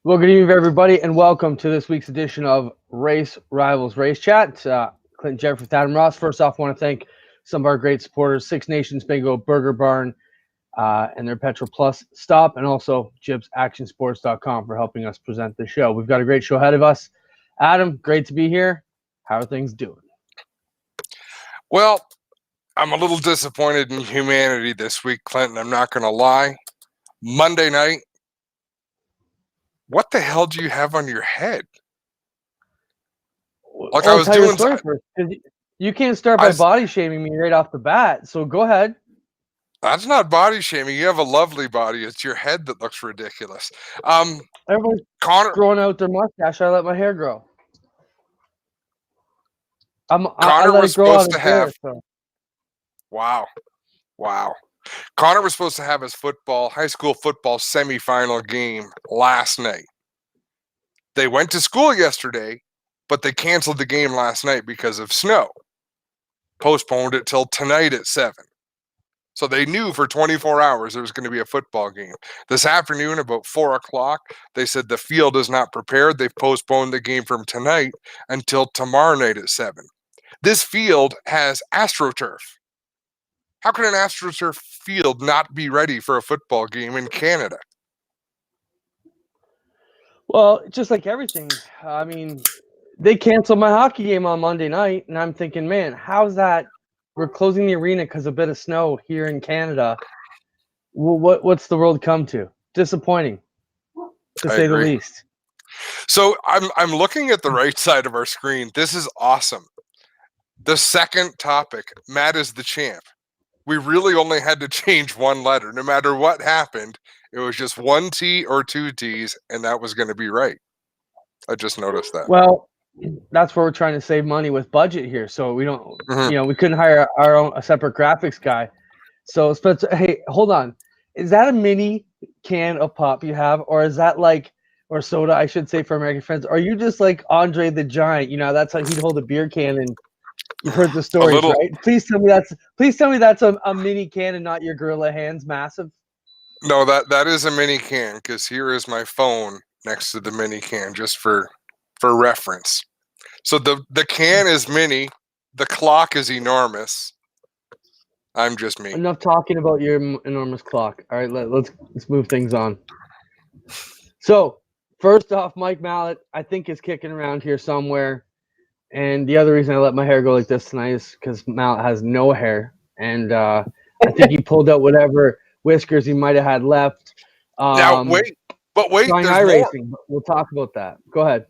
Well, good evening, everybody, and welcome to this week's edition of Rivalz Race Chat. Clinton Jeffrey with Adam Ross. First off, I want to thank some of our great supporters, Six Nations Bingo, Burger Barn, and their Petrol Plus stop, and also JibsActionSports.com for helping us present the show. We've got a great show ahead of us. Adam, great to be here. How are things doing? Well, I'm a little disappointed in humanity this week, Clinton. I'm not going to lie. Monday night, what the hell do you have on your head? Like I I'll was tell you doing, a story first. 'Cause you can't start I by was, body shaming me right off the bat, so go ahead. that's not body shaming. You have a lovely body. It's your head that looks ridiculous. Everyone's Connor, growing out their mustache. I let my hair grow. I Connor let it was grow out supposed of to there. have. So. Wow. Connor was supposed to have his high school football semifinal game last night. They went to school yesterday, but they canceled the game last night because of snow. Postponed it till tonight at 7. So they knew for 24 hours there was going to be a football game. This afternoon, about 4 o'clock, they said the field is not prepared. They've postponed the game from tonight until tomorrow night at 7. This field has AstroTurf. How can an AstroTurf field not be ready for a football game in Canada? Well, just like everything, I mean, they canceled my hockey game on Monday night, and I'm thinking, man, how's that? We're closing the arena because of a bit of snow here in Canada. Well, what's the world come to? Disappointing, to I say the agree. least. So I'm looking at the right side of our screen. This is awesome. The second topic, Matt is the champ. We really only had to change one letter. No matter what happened, it was just one T or two T's, and that was going to be right. I just noticed that. Well, that's where we're trying to save money with budget here, so we don't, Mm-hmm. we couldn't hire a separate graphics guy. So, Spencer, hey, hold on, is that a mini can of pop you have, or is that like, or soda, I should say, for American friends? Are you just like Andre the Giant? That's how he'd hold a beer can, and you've heard the A stories, little. right? Please tell me that's a mini can and not your gorilla hands, massive. No, that is a mini can because here is my phone next to the mini can just for reference. So the can is mini, the clock is enormous. I'm just me. Enough talking about your enormous clock. All right, let's move things on. So, first off, Mike Mallet, I think, is kicking around here somewhere. And the other reason I let my hair go like this tonight is because Mallet has no hair. And I think he pulled out whatever whiskers he might have had left. Now wait, Trying there's more. iRacing. We'll talk about that. Go ahead.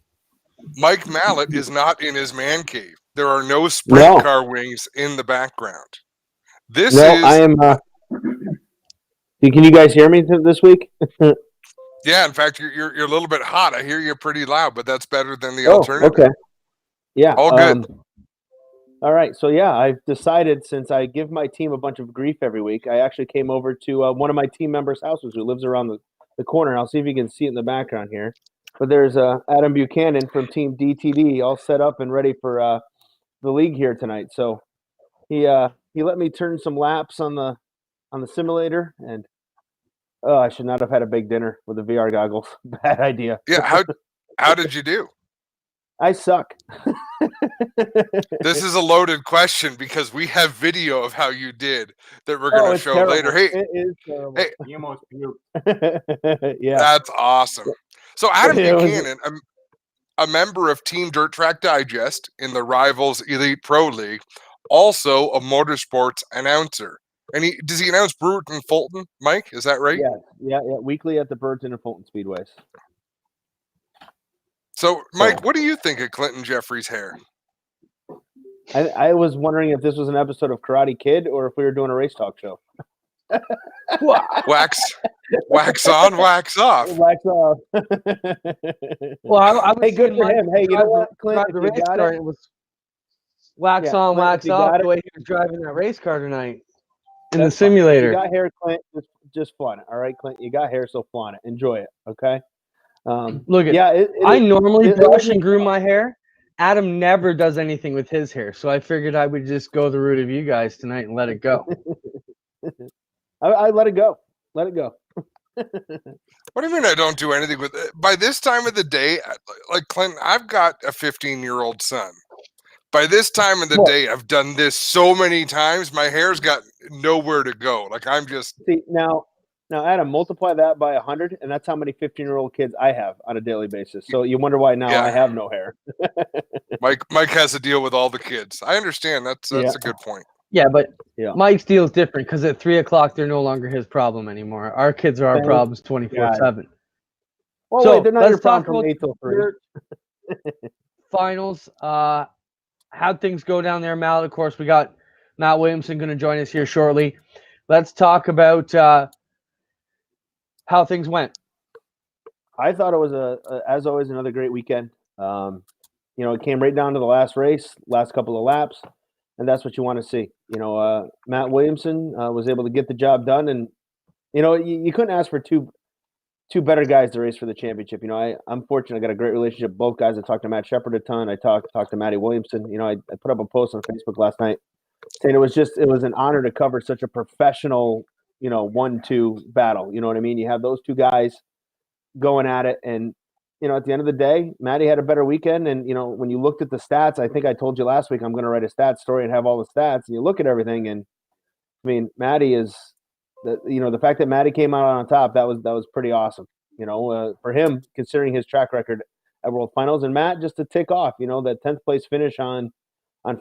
Mike Mallet is not in his man cave. There are no sprint No. car wings in the background. This Well, I is am. Can you guys hear me this week? yeah. In fact, you're a little bit hot. I hear you pretty loud, but that's better than the Oh, alternative. okay. Yeah. All good. All right. So yeah, I've decided, since I give my team a bunch of grief every week, I actually came over to one of my team members' houses who lives around the corner. I'll see if you can see it in the background here. But there's Adam Buchanan from Team DTD, all set up and ready for the league here tonight. So he let me turn some laps on the simulator, and I should not have had a big dinner with the VR goggles. Bad idea. Yeah. How did you do? I suck. This is a loaded question because we have video of how you did that we're going to it's show terrible. later. Hey, It is terrible. hey, You almost puked. Yeah. that's awesome. So Adam It was- Buchanan, a member of Team Dirt Track Digest in the Rivalz Elite Pro League, also a motorsports announcer. And does he announce Brewerton and Fulton, Mike? Is that right? Yeah. Weekly at the Burton and Fulton Speedways. So, Mike, what do you think of Clinton Jeffrey's hair? I was wondering if this was an episode of Karate Kid or if we were doing a race talk show. Wax on, wax off. Wax off. Well, I was hey, good for Mike him. Hey, you know what, Clint? drive the If you race got car, it, it was wax Yeah, on, Clint, wax if you off. got The it- way he was driving that race car tonight in the that's fine. If simulator. you got hair, Clint, just flaunt it. All right, Clint, you got hair, so flaunt it. Enjoy it. Okay. Look at. Yeah, I normally it brush wasn't- and groom my hair. Adam never does anything with his hair, so I figured I would just go the route of you guys tonight and let it go. I let it go. Let it go. What do you mean I don't do anything with it? By this time of the day, like Clinton, I've got a 15-year-old son. By this time of the day, I've done this so many times, my hair's got nowhere to go. Like I'm just See now, Adam, multiply that by 100, and that's how many 15-year-old kids I have on a daily basis. So you wonder why now I have no hair. Mike has to deal with all the kids. I understand. That's a good point. Yeah, but Mike's deal is different because at 3 o'clock they're no longer his problem anymore. Our kids are our problems 24/7. Well, so wait, they're not let's your talk problem about from 8 till 3. Finals. How'd things go down there, Matt? Of course, we got Matt Williamson going to join us here shortly. Let's talk about how things went. I thought it was as always, another great weekend. It came right down to the last race, last couple of laps, and that's what you want to see. Matt Williamson was able to get the job done, and you couldn't ask for two better guys to race for the championship. I'm fortunate. I got a great relationship with both guys. I talked to Matt Shepard a ton. I talked to Matty Williamson. I put up a post on Facebook last night saying it was an honor to cover such a professional, 1-2 battle. You know what I mean? You have those two guys going at it, and at the end of the day, Matty had a better weekend. And when you looked at the stats, I think I told you last week I'm going to write a stats story and have all the stats. And you look at everything, and I mean, Matty is. The fact that Matty came out on top, that was pretty awesome. For him, considering his track record at World Finals, and Matt, just to tick off, that 10th place finish on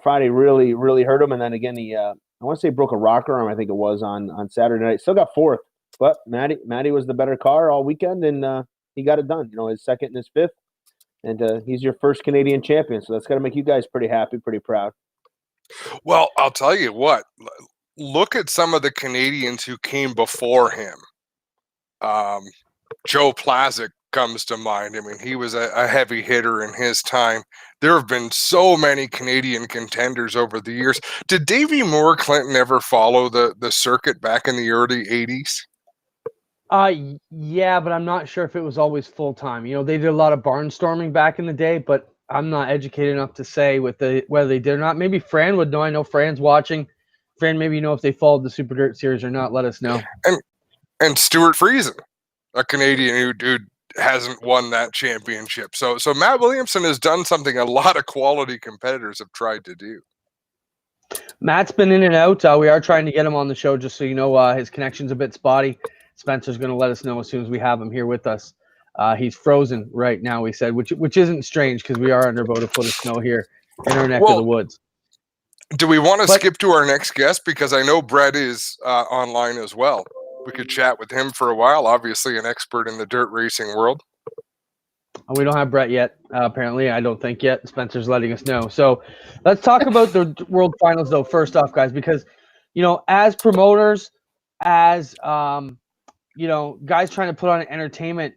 Friday really, really hurt him. And then again, he I want to say broke a rocker arm, I think it was on Saturday night. Still got fourth, but Matty was the better car all weekend, and he got it done. His second and his fifth, and he's your first Canadian champion. So that's got to make you guys pretty happy, pretty proud. Well, I'll tell you what. Look at some of the Canadians who came before him. Joe Plazik comes to mind. I mean, he was a heavy hitter in his time. There have been so many Canadian contenders over the years. Did Davey Moore Clinton ever follow the circuit back in the early 80s? Yeah, but I'm not sure if it was always full time. They did a lot of barnstorming back in the day, but I'm not educated enough to say whether they did or not. Maybe Fran would know. I know Fran's watching. Fran, maybe if they followed the Super Dirt Series or not. Let us know. And Stuart Friesen, a Canadian who hasn't won that championship. So Matt Williamson has done something a lot of quality competitors have tried to do. Matt's been in and out. We are trying to get him on the show, just so you know. His connection's a bit spotty. Spencer's going to let us know as soon as we have him here with us. He's frozen right now, we said, which isn't strange because we are under about a foot of snow here in our neck of the woods. Do we want to skip to our next guest? Because I know Brett is online as well. We could chat with him for a while. Obviously, an expert in the dirt racing world. We don't have Brett yet, apparently. I don't think yet. Spencer's letting us know. So let's talk about the World Finals, though, first off, guys, because, as promoters, as, guys trying to put on entertainment,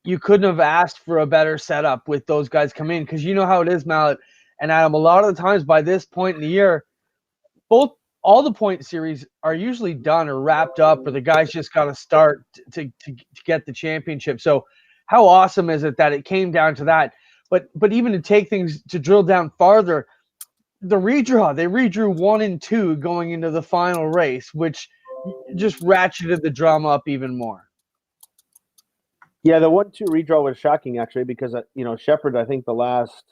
you couldn't have asked for a better setup with those guys come in, because you know how it is, Mallet and Adam. A lot of the times by this point in the year, all the point series are usually done or wrapped up, or the guys just got to start to get the championship. So how awesome is it that it came down to that? But even to take things to drill down farther, the redraw, they redrew 1 and 2 going into the final race, which just ratcheted the drama up even more. Yeah, the 1-2 redraw was shocking, actually, because Shepard, I think the last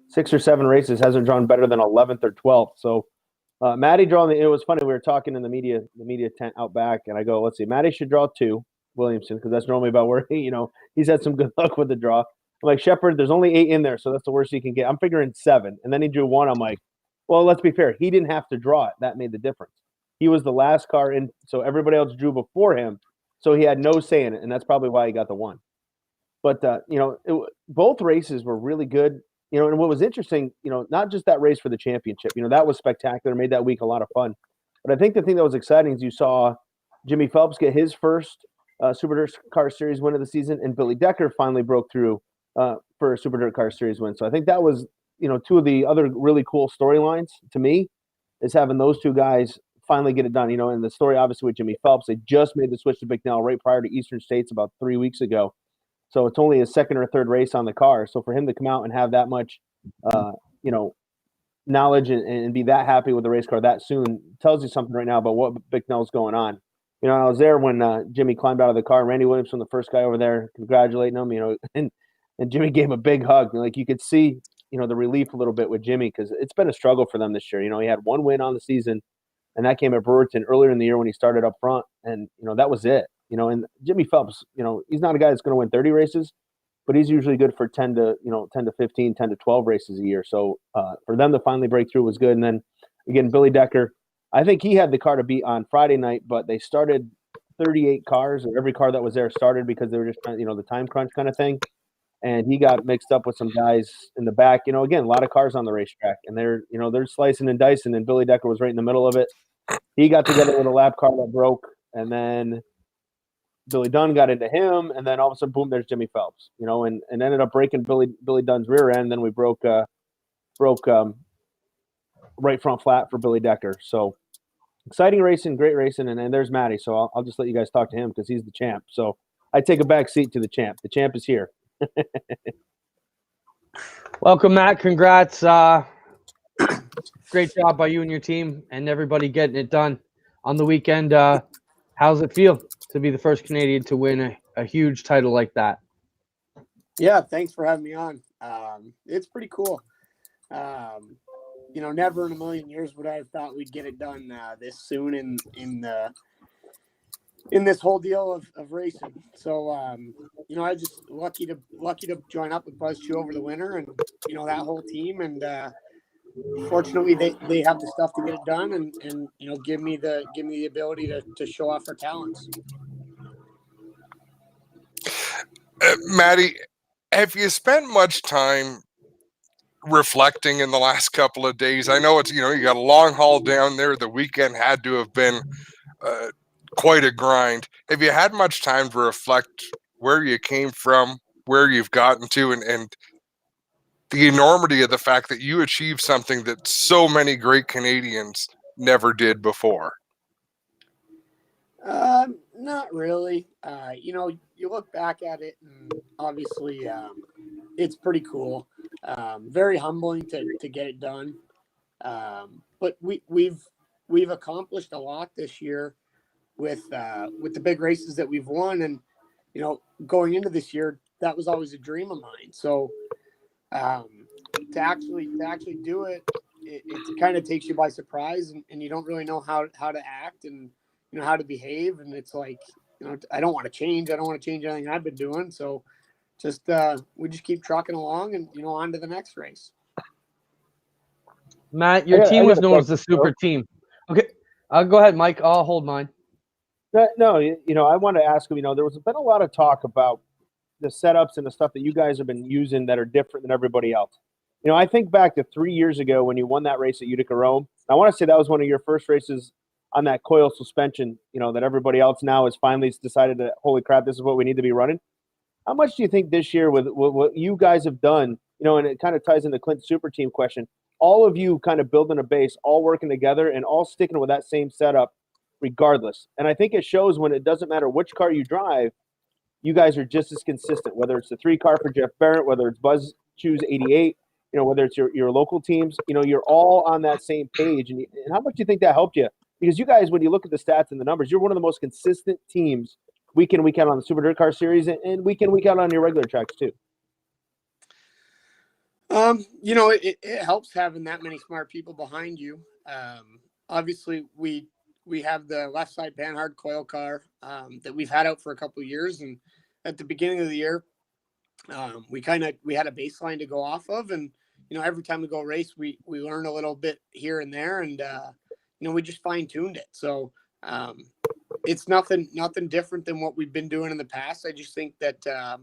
6 or 7 races hasn't drawn better than 11th or 12th. So Matty drawing it was funny. We were talking in the media tent out back, and I go, let's see, Matty should draw 2, Williamson, because that's normally about where he's had some good luck with the draw. I'm like, Shepard, there's only 8 in there, so that's the worst he can get. I'm figuring 7, and then he drew 1. I'm like, well, let's be fair. He didn't have to draw it. That made the difference. He was the last car in, so everybody else drew before him, so he had no say in it, and that's probably why he got the 1. But both races were really good. And what was interesting, not just that race for the championship, that was spectacular, made that week a lot of fun. But I think the thing that was exciting is you saw Jimmy Phelps get his first Super Dirt Car Series win of the season, and Billy Decker finally broke through for a Super Dirt Car Series win. So I think that was, 2 of the other really cool storylines to me, is having those 2 guys finally get it done. And the story obviously with Jimmy Phelps, they just made the switch to Bicknell right prior to Eastern States about 3 weeks ago. So it's only his second or third race on the car. So for him to come out and have that much, knowledge and be that happy with the race car that soon tells you something right now about what Bicknell's going on. I was there when Jimmy climbed out of the car. Randy Williams was the first guy over there congratulating him, and Jimmy gave him a big hug. Like you could see, the relief a little bit with Jimmy because it's been a struggle for them this year. He had one win on the season, and that came at Brewerton earlier in the year when he started up front, and that was it. And Jimmy Phelps, he's not a guy that's going to win 30 races, but he's usually good for 10 to 15, 10 to 12 races a year. So for them to finally break through was good. And then again, Billy Decker, I think he had the car to beat on Friday night, but they started 38 cars, or every car that was there started because they were just the time crunch kind of thing. And he got mixed up with some guys in the back. Again, a lot of cars on the racetrack, and they're slicing and dicing, and Billy Decker was right in the middle of it. He got together with a lap car that broke, and then Billy Dunn got into him, and then all of a sudden, boom, there's Jimmy Phelps, and ended up breaking Billy Dunn's rear end. Then we broke right front flat for Billy Decker. So exciting racing, great racing, and there's Matty. So I'll just let you guys talk to him because he's the champ. So I take a back seat to the champ. The champ is here. Welcome, Matt. Congrats. Great job by you and your team and everybody getting it done on the weekend. How's it feel to be the first Canadian to win a huge title like that? Yeah, thanks for having me on. It's pretty cool. Never in a million years would I have thought we'd get it done this soon in this whole deal of racing. So, I just lucky to join up with Buzz Chu over the winter, and that whole team, and fortunately they have the stuff to get it done, and give me the ability to show off our talents. Matty, have you spent much time reflecting in the last couple of days? I know it's, you got a long haul down there. The weekend had to have been quite a grind. Have you had much time to reflect where you came from, where you've gotten to, and the enormity of the fact that you achieved something that so many great Canadians never did before? Not really. You look back at it, and obviously it's pretty cool. Very humbling to get it done. But we've accomplished a lot this year with the big races that we've won, and going into this year, that was always a dream of mine. So to actually do it, it kind of takes you by surprise, and you don't really know how to act and how to behave, and it's like I don't want to change. I don't want to change anything I've been doing. So just we just keep trucking along, and on to the next race. Matt, your team was known as the super team. Okay, go ahead, Mike. I'll hold mine. No, I want to ask him. There was been a lot of talk about the setups and the stuff that you guys have been using that are different than everybody else. I think back to 3 years ago when you won that race at Utica Rome. I want to say that was one of your first races on that coil suspension, that everybody else now has finally decided that, holy crap, this is what we need to be running. How much do you think this year with what you guys have done, and it kind of ties into Clint's super team question, all of you kind of building a base, all working together and all sticking with that same setup regardless. And I think it shows when it doesn't matter which car you drive, you guys are just as consistent, whether it's the 3 car for Jeff Barrett, whether it's Buzz Chu's 88, whether it's your local teams, you're all on that same page. And how much do you think that helped you? Because you guys, when you look at the stats and the numbers, you're one of the most consistent teams week in, week out on the Super Dirt Car Series, and week in, week out on your regular tracks too. It helps having that many smart people behind you. Obviously, we have the left side Panhard coil car that we've had out for a couple of years, and at the beginning of the year, we had a baseline to go off of, and every time we go race, we learn a little bit here and there, and we just fine tuned it. So it's nothing different than what we've been doing in the past. I just think that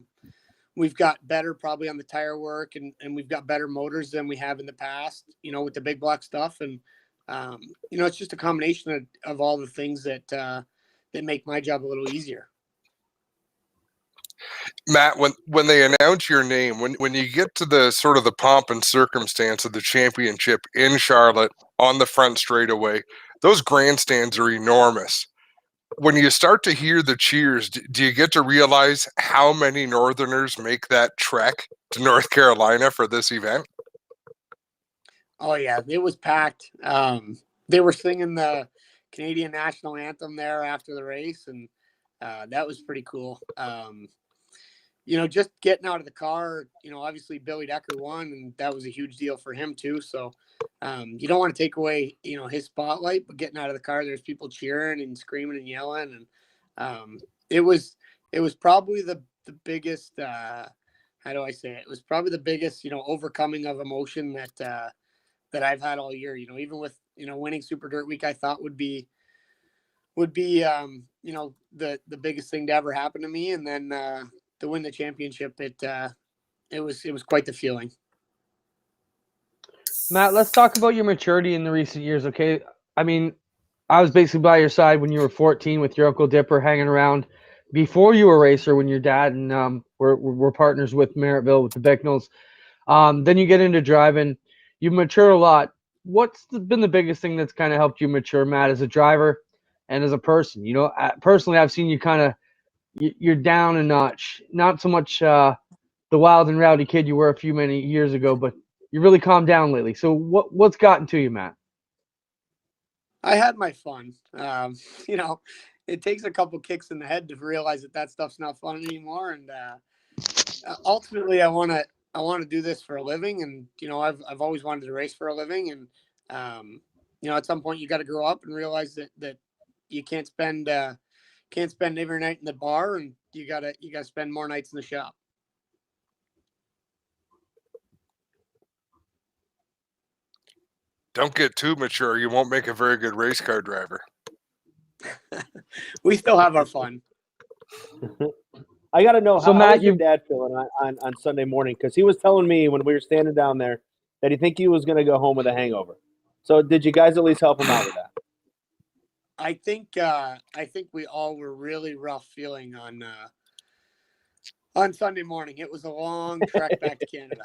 we've got better probably on the tire work, and we've got better motors than we have in the past, with the big block stuff. And, it's just a combination of all the things that make my job a little easier. Matt, when they announce your name, when you get to the sort of the pomp and circumstance of the championship in Charlotte on the front straightaway, those grandstands are enormous. When you start to hear the cheers, do you get to realize how many Northerners make that trek to North Carolina for this event? Oh yeah, it was packed. They were singing the Canadian national anthem there after the race, and that was pretty cool. Just getting out of the car, obviously Billy Decker won, and that was a huge deal for him too. So you don't want to take away, his spotlight, but getting out of the car, there's people cheering and screaming and yelling. And it was probably the biggest, how do I say it? It was probably the biggest, overcoming of emotion that I've had all year, even with, winning Super Dirt Week, I thought would be the biggest thing to ever happen to me. And then, to win the championship, it was quite the feeling. Matt, let's talk about your maturity in the recent years, okay? I mean, I was basically by your side when you were 14 with your Uncle Dipper hanging around before you were a racer when your dad and were partners with Merrittville with the Bicknells. Then you get into driving. You've matured a lot. What's been the biggest thing that's kind of helped you mature, Matt, as a driver and as a person? Personally, I've seen you kind of you're down a notch. Not so much the wild and rowdy kid you were many years ago, but you really calmed down lately. So what's gotten to you, Matt? I had my fun. It takes a couple kicks in the head to realize that stuff's not fun anymore. And ultimately, I want to do this for a living. And I've always wanted to race for a living. And at some point, you got to grow up and realize that you can't spend every night in the bar, and you gotta spend more nights in the shop. Don't get too mature. You won't make a very good race car driver. We still have our fun. I got to know, so how Matt, was your dad feeling on Sunday morning? Because he was telling me when we were standing down there that he think he was going to go home with a hangover. So did you guys at least help him out with that? I think we all were really rough feeling on Sunday morning. It was a long trek back to Canada.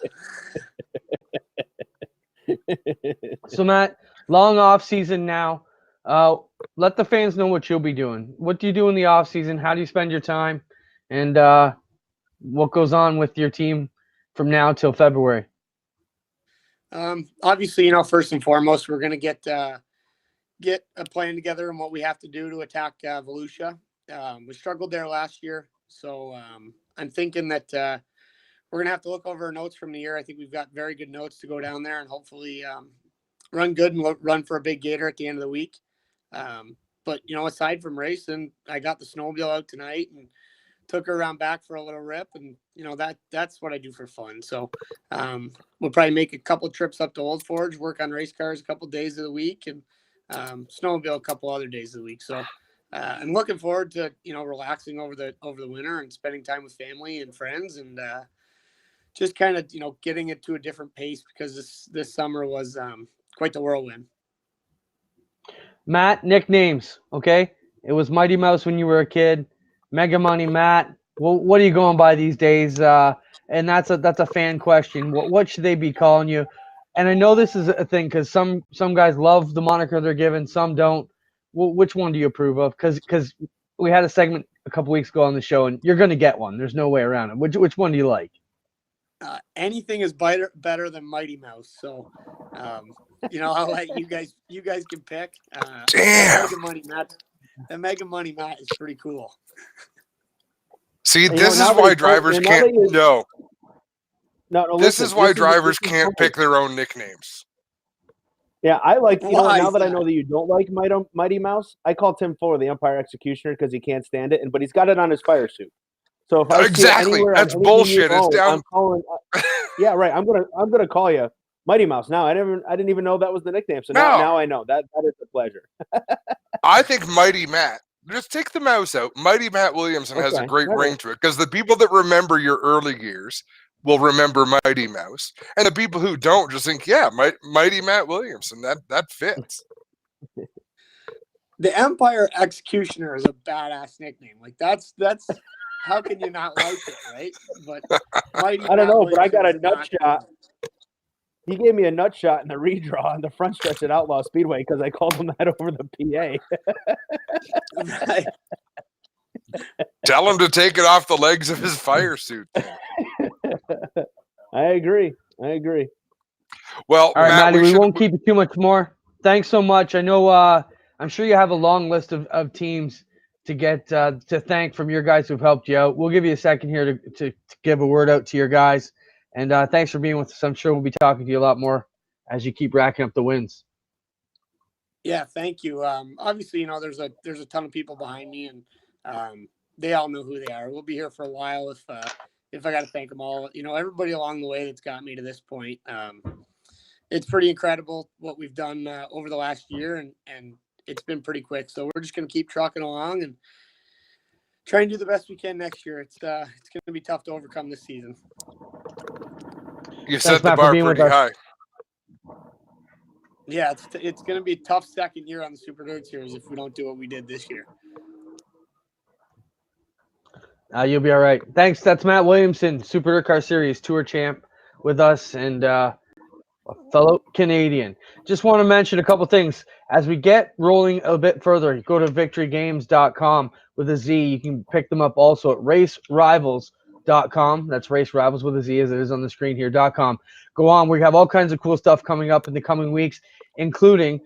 So Matt, long off season now. Let the fans know what you'll be doing. What do you do in the off season? How do you spend your time? And what goes on with your team from now till February? Obviously, first and foremost, we're going to get a plan together and what we have to do to attack Volusia. We struggled there last year, so I'm thinking that we're going to have to look over our notes from the year. I think we've got very good notes to go down there and hopefully run good and run for a big gator at the end of the week. But aside from racing, I got the snowmobile out tonight and took her around back for a little rip, and that's what I do for fun. So we'll probably make a couple trips up to Old Forge, work on race cars a couple days of the week, and snowmobile a couple other days of the week. So I'm looking forward to relaxing over the winter and spending time with family and friends, and just kind of getting it to a different pace, because this summer was quite the whirlwind. Matt, nicknames, okay? It was Mighty Mouse when you were a kid. Mega Money Matt. Well, what are you going by these days? And that's a fan question. What should they be calling you? And I know this is a thing because some guys love the moniker they're given, some don't. Well, which one do you approve of? Because we had a segment a couple weeks ago on the show, and you're going to get one. There's no way around it. Which one do you like? Anything is better than Mighty Mouse. So, I'll let you guys can pick. Damn. The Mega Money Matt is pretty cool. See, this is why drivers can't. No. This is why drivers can't pick their own nicknames. Yeah, I like, now that I know that you don't like Mighty Mouse, I call Tim Fuller the umpire executioner because he can't stand it, but he's got it on his fire suit. So if I exactly, that's bullshit. It's down. I'm calling. Yeah, right. I'm gonna call you Mighty Mouse. Now I didn't even know that was the nickname. So now I know that is a pleasure. I think Mighty Matt. Just take the mouse out. Mighty Matt Williamson has a great ring to it, because the people that remember your early years will remember Mighty Mouse, and the people who don't just think, yeah, Mighty Matt Williamson. That fits. The Empire Executioner is a badass nickname. Like that's how can you not like it, right? But Mighty I don't know, but I got a Williamson nut shot. He gave me a nut shot in the redraw on the front stretch at Outlaw Speedway because I called him that over the PA. Right. Tell him to take it off the legs of his fire suit. I agree. Well, all right, Matt, Matty, we won't keep you too much more. Thanks so much. I know I'm sure you have a long list of teams to get to thank from your guys who've helped you out. We'll give you a second here to give a word out to your guys. And thanks for being with us. I'm sure we'll be talking to you a lot more as you keep racking up the wins. Yeah, thank you. Obviously, you know, there's a ton of people behind me, and they all know who they are. We'll be here for a while if I got to thank them all. You know, everybody along the way that's got me to this point. It's pretty incredible what we've done over the last year, and it's been pretty quick. So we're just going to keep trucking along and try and do the best we can next year. It's going to be tough to overcome this season. You set the bar pretty high. Yeah, it's going to be a tough second year on the Super Dirt Series if we don't do what we did this year. You'll be all right. Thanks. That's Matt Williamson, Super Dirt Car Series Tour Champ with us, and a fellow Canadian. Just want to mention a couple things. As we get rolling a bit further, go to victorygames.com with a Z. You can pick them up also at racerivals.com. That's Race Rivals with a Z, as it is on the screen here.com. Go on. We have all kinds of cool stuff coming up in the coming weeks, including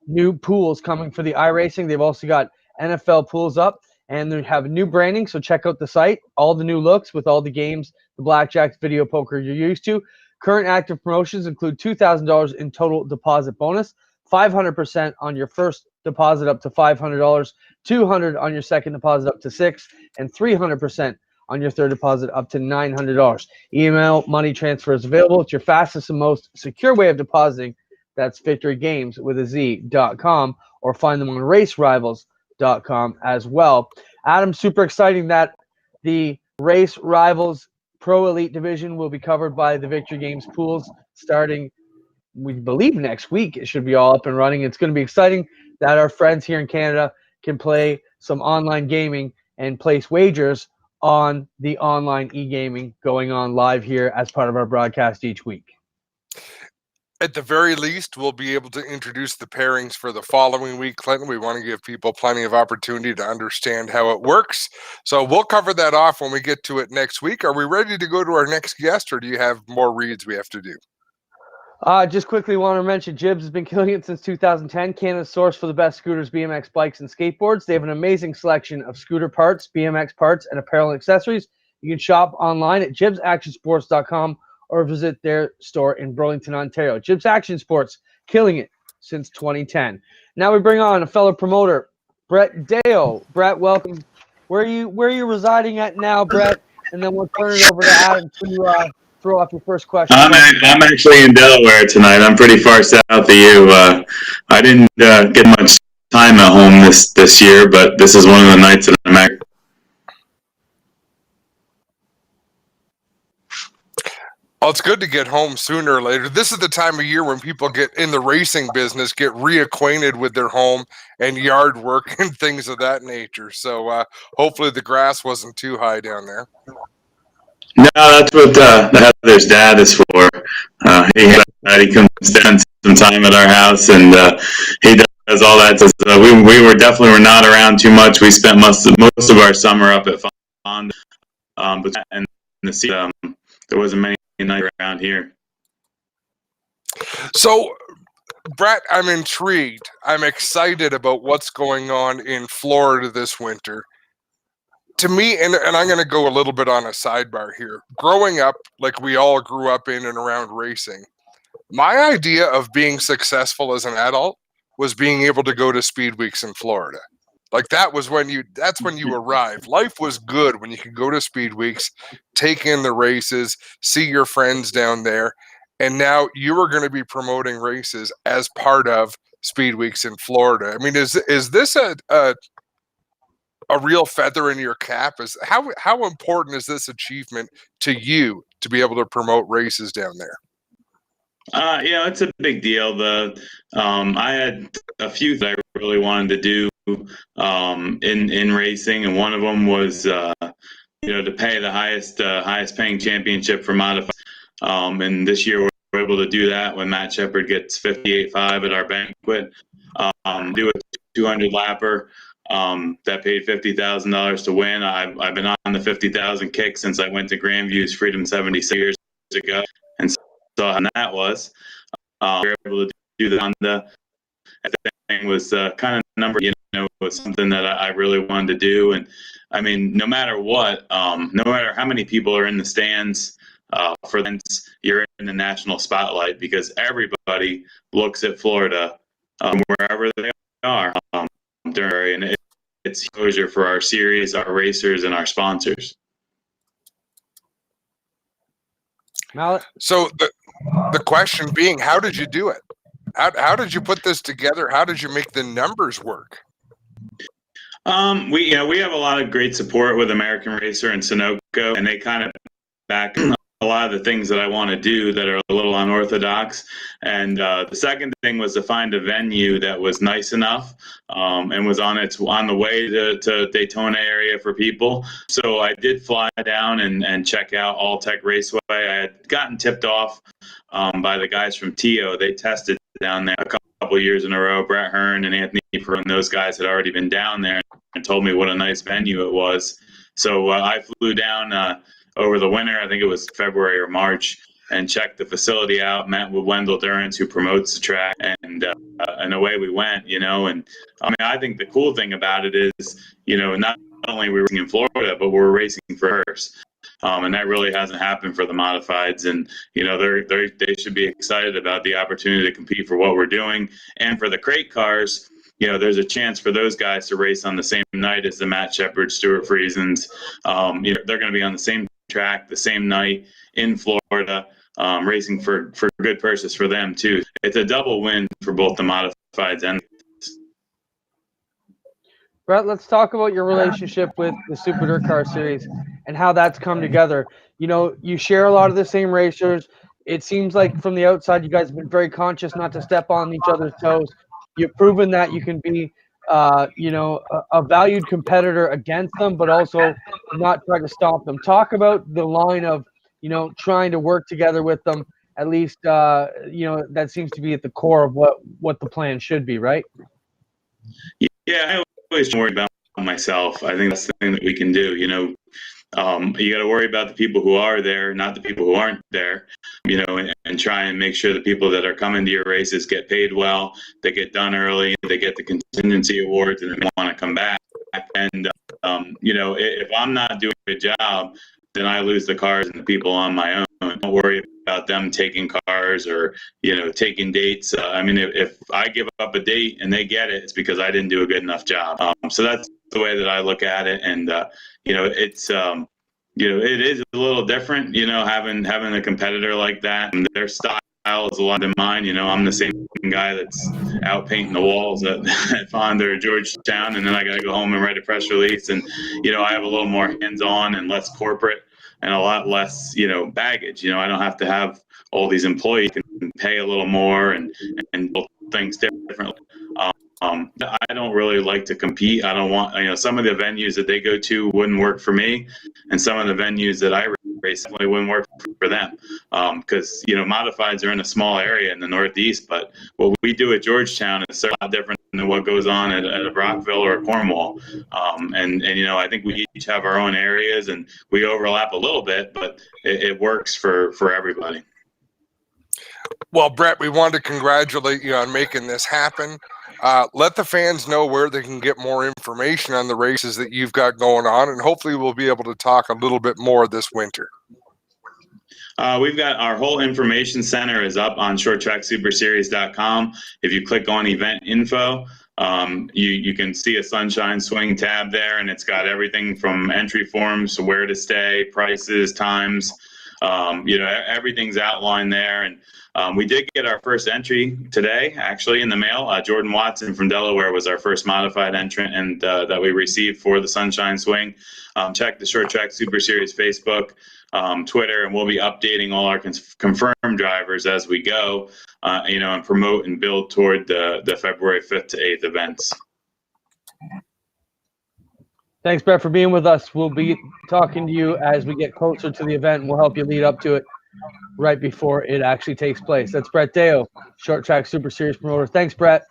new pools coming for the iRacing. They've also got NFL pools up, and they have new branding, so check out the site. All the new looks with all the games, the blackjacks, video poker you're used to. Current active promotions include $2,000 in total deposit bonus, 500% on your first deposit up to $500, $200 on your second deposit up to $600, and 300% on your third deposit up to $900. Email money transfer is available. It's your fastest and most secure way of depositing. That's victorygames with a Z.com, or find them on racerivals.com as well. Adam, super exciting that the Race Rivals Pro Elite Division will be covered by the Victory Games pools starting, we believe, next week. It should be all up and running. It's going to be exciting that our friends here in Canada can play some online gaming and place wagers on the online e-gaming going on live here as part of our broadcast each week. At the very least, we'll be able to introduce the pairings for the following week, Clinton. We want to give people plenty of opportunity to understand how it works. So we'll cover that off when we get to it next week. Are we ready to go to our next guest, or do you have more reads we have to do? Just quickly want to mention Jibs has been killing it since 2010. Canada's source for the best scooters, BMX bikes, and skateboards. They have an amazing selection of scooter parts, BMX parts, and apparel and accessories. You can shop online at jibsactionsports.com or visit their store in Burlington, Ontario. Jibs Action Sports, killing it since 2010. Now we bring on a fellow promoter, Brett Dale. Brett, welcome. Where are you residing at now, Brett? And then we'll turn it over to Adam to throw off your first question. I'm actually in Delaware tonight. I'm pretty far south of you. I didn't get much time at home this year, but this is one of the nights that I'm at. Well, it's good to get home sooner or later. This is the time of year when people get in the racing business, get reacquainted with their home and yard work and things of that nature. So hopefully the grass wasn't too high down there. No, that's what the Heather's dad is for. He comes down some time at our house, and he does all that. So we definitely were not around too much. We spent most of our summer up at Fonda, but and the season, there wasn't many nights around here. So, Brett, I'm intrigued. I'm excited about what's going on in Florida this winter. To me, and I'm going to go a little bit on a sidebar here. Growing up, like we all grew up in and around racing, my idea of being successful as an adult was being able to go to speed weeks in Florida. Like that's when you arrived. Life was good when you could go to speed weeks, take in the races, see your friends down there. And now you are going to be promoting races as part of speed weeks in Florida. I mean, is this a real feather in your cap? Is how important is this achievement to you to be able to promote races down there? Yeah, it's a big deal. I had a few that I really wanted to do in racing, and one of them was to pay the highest paying championship for modified. And this year we're able to do that when Matt Shepard gets 58.5 at our banquet. Do a 200 lapper. That paid $50,000 to win. I've been on the 50,000 kick since I went to Grandview's Freedom 76 years ago, and saw how that was. We were able to do the Honda, thing was kind of number, was something that I really wanted to do. And I mean, no matter what, no matter how many people are in the stands, for events, you're in the national spotlight because everybody looks at Florida wherever they are and it's exposure for our series, our racers, and our sponsors. Mallet? So the question being, how did you do it? How did you put this together? How did you make the numbers work? We have a lot of great support with American Racer and Sunoco, and they kind of back a lot of the things that I want to do that are a little unorthodox. And the second thing was to find a venue that was nice enough and was on the way to Daytona area for people. So I did fly down and check out All Tech Raceway. I had gotten tipped off by the guys from TIO. They tested down there a couple years in a row. Brett Hearn and Anthony Perot and those guys had already been down there and told me what a nice venue it was. So I flew down over the winter, I think it was February or March, and checked the facility out, met with Wendell Durrance, who promotes the track, and away we went, And I mean, I think the cool thing about it is, not only we're racing in Florida, but we're racing for first. And that really hasn't happened for the modifieds. And, they should be excited about the opportunity to compete for what we're doing. And for the crate cars, there's a chance for those guys to race on the same night as the Matt Shepard, Stuart Friesens. They're going to be on the same track the same night in Florida, racing for good purses for them too. It's a double win for both the modifieds and Brett, let's talk about your relationship with the Super Dirt Car Series and how that's come together. You share a lot of the same racers. It seems like from the outside, you guys have been very conscious not to step on each other's toes. You've proven that you can be a valued competitor against them, but also not try to stop them. Talk about the line of, trying to work together with them. At least, that seems to be at the core of what the plan should be, right? Yeah, I always worry about myself. I think that's the thing that we can do. You got to worry about the people who are there, not the people who aren't there, and try and make sure the people that are coming to your races get paid well, they get done early, they get the contingency awards, and they want to come back. And, if I'm not doing a good job, then I lose the cars and the people on my own. Don't worry about them taking cars or, taking dates. I mean, if I give up a date and they get it, it's because I didn't do a good enough job. So that's the way that I look at it. And, it's, it is a little different, having a competitor like that. And their style is a lot than mine. I'm the same guy that's out painting the walls at Fonda or Georgetown, and then I got to go home and write a press release. And, I have a little more hands-on and less corporate and a lot less, baggage. I don't have to have all these employees and pay a little more and do things differently. I don't really like to compete. I don't want, some of the venues that they go to wouldn't work for me, and some of the venues that I race definitely wouldn't work for them. Because, modifieds are in a small area in the Northeast, but what we do at Georgetown is a lot different than what goes on at a Brockville or a Cornwall. And I think we each have our own areas and we overlap a little bit, but it works for everybody. Well, Brett, we wanted to congratulate you on making this happen. Let the fans know where they can get more information on the races that you've got going on, and hopefully we'll be able to talk a little bit more this winter. We've got our whole information center is up on shorttracksuperseries.com. If you click on event info, you can see a Sunshine Swing tab there, and it's got everything from entry forms to where to stay, prices, times. Everything's outlined there. And we did get our first entry today, actually, in the mail. Jordan Watson from Delaware was our first modified entrant, and that we received for the Sunshine Swing. Check the Short Track Super Series Facebook, Twitter, and we'll be updating all our confirmed drivers as we go, and promote and build toward the February 5th to 8th events. Thanks, Brett, for being with us. We'll be talking to you as we get closer to the event, and we'll help you lead up to it right before it actually takes place. That's Brett Deo, Short Track Super Series promoter. Thanks, Brett.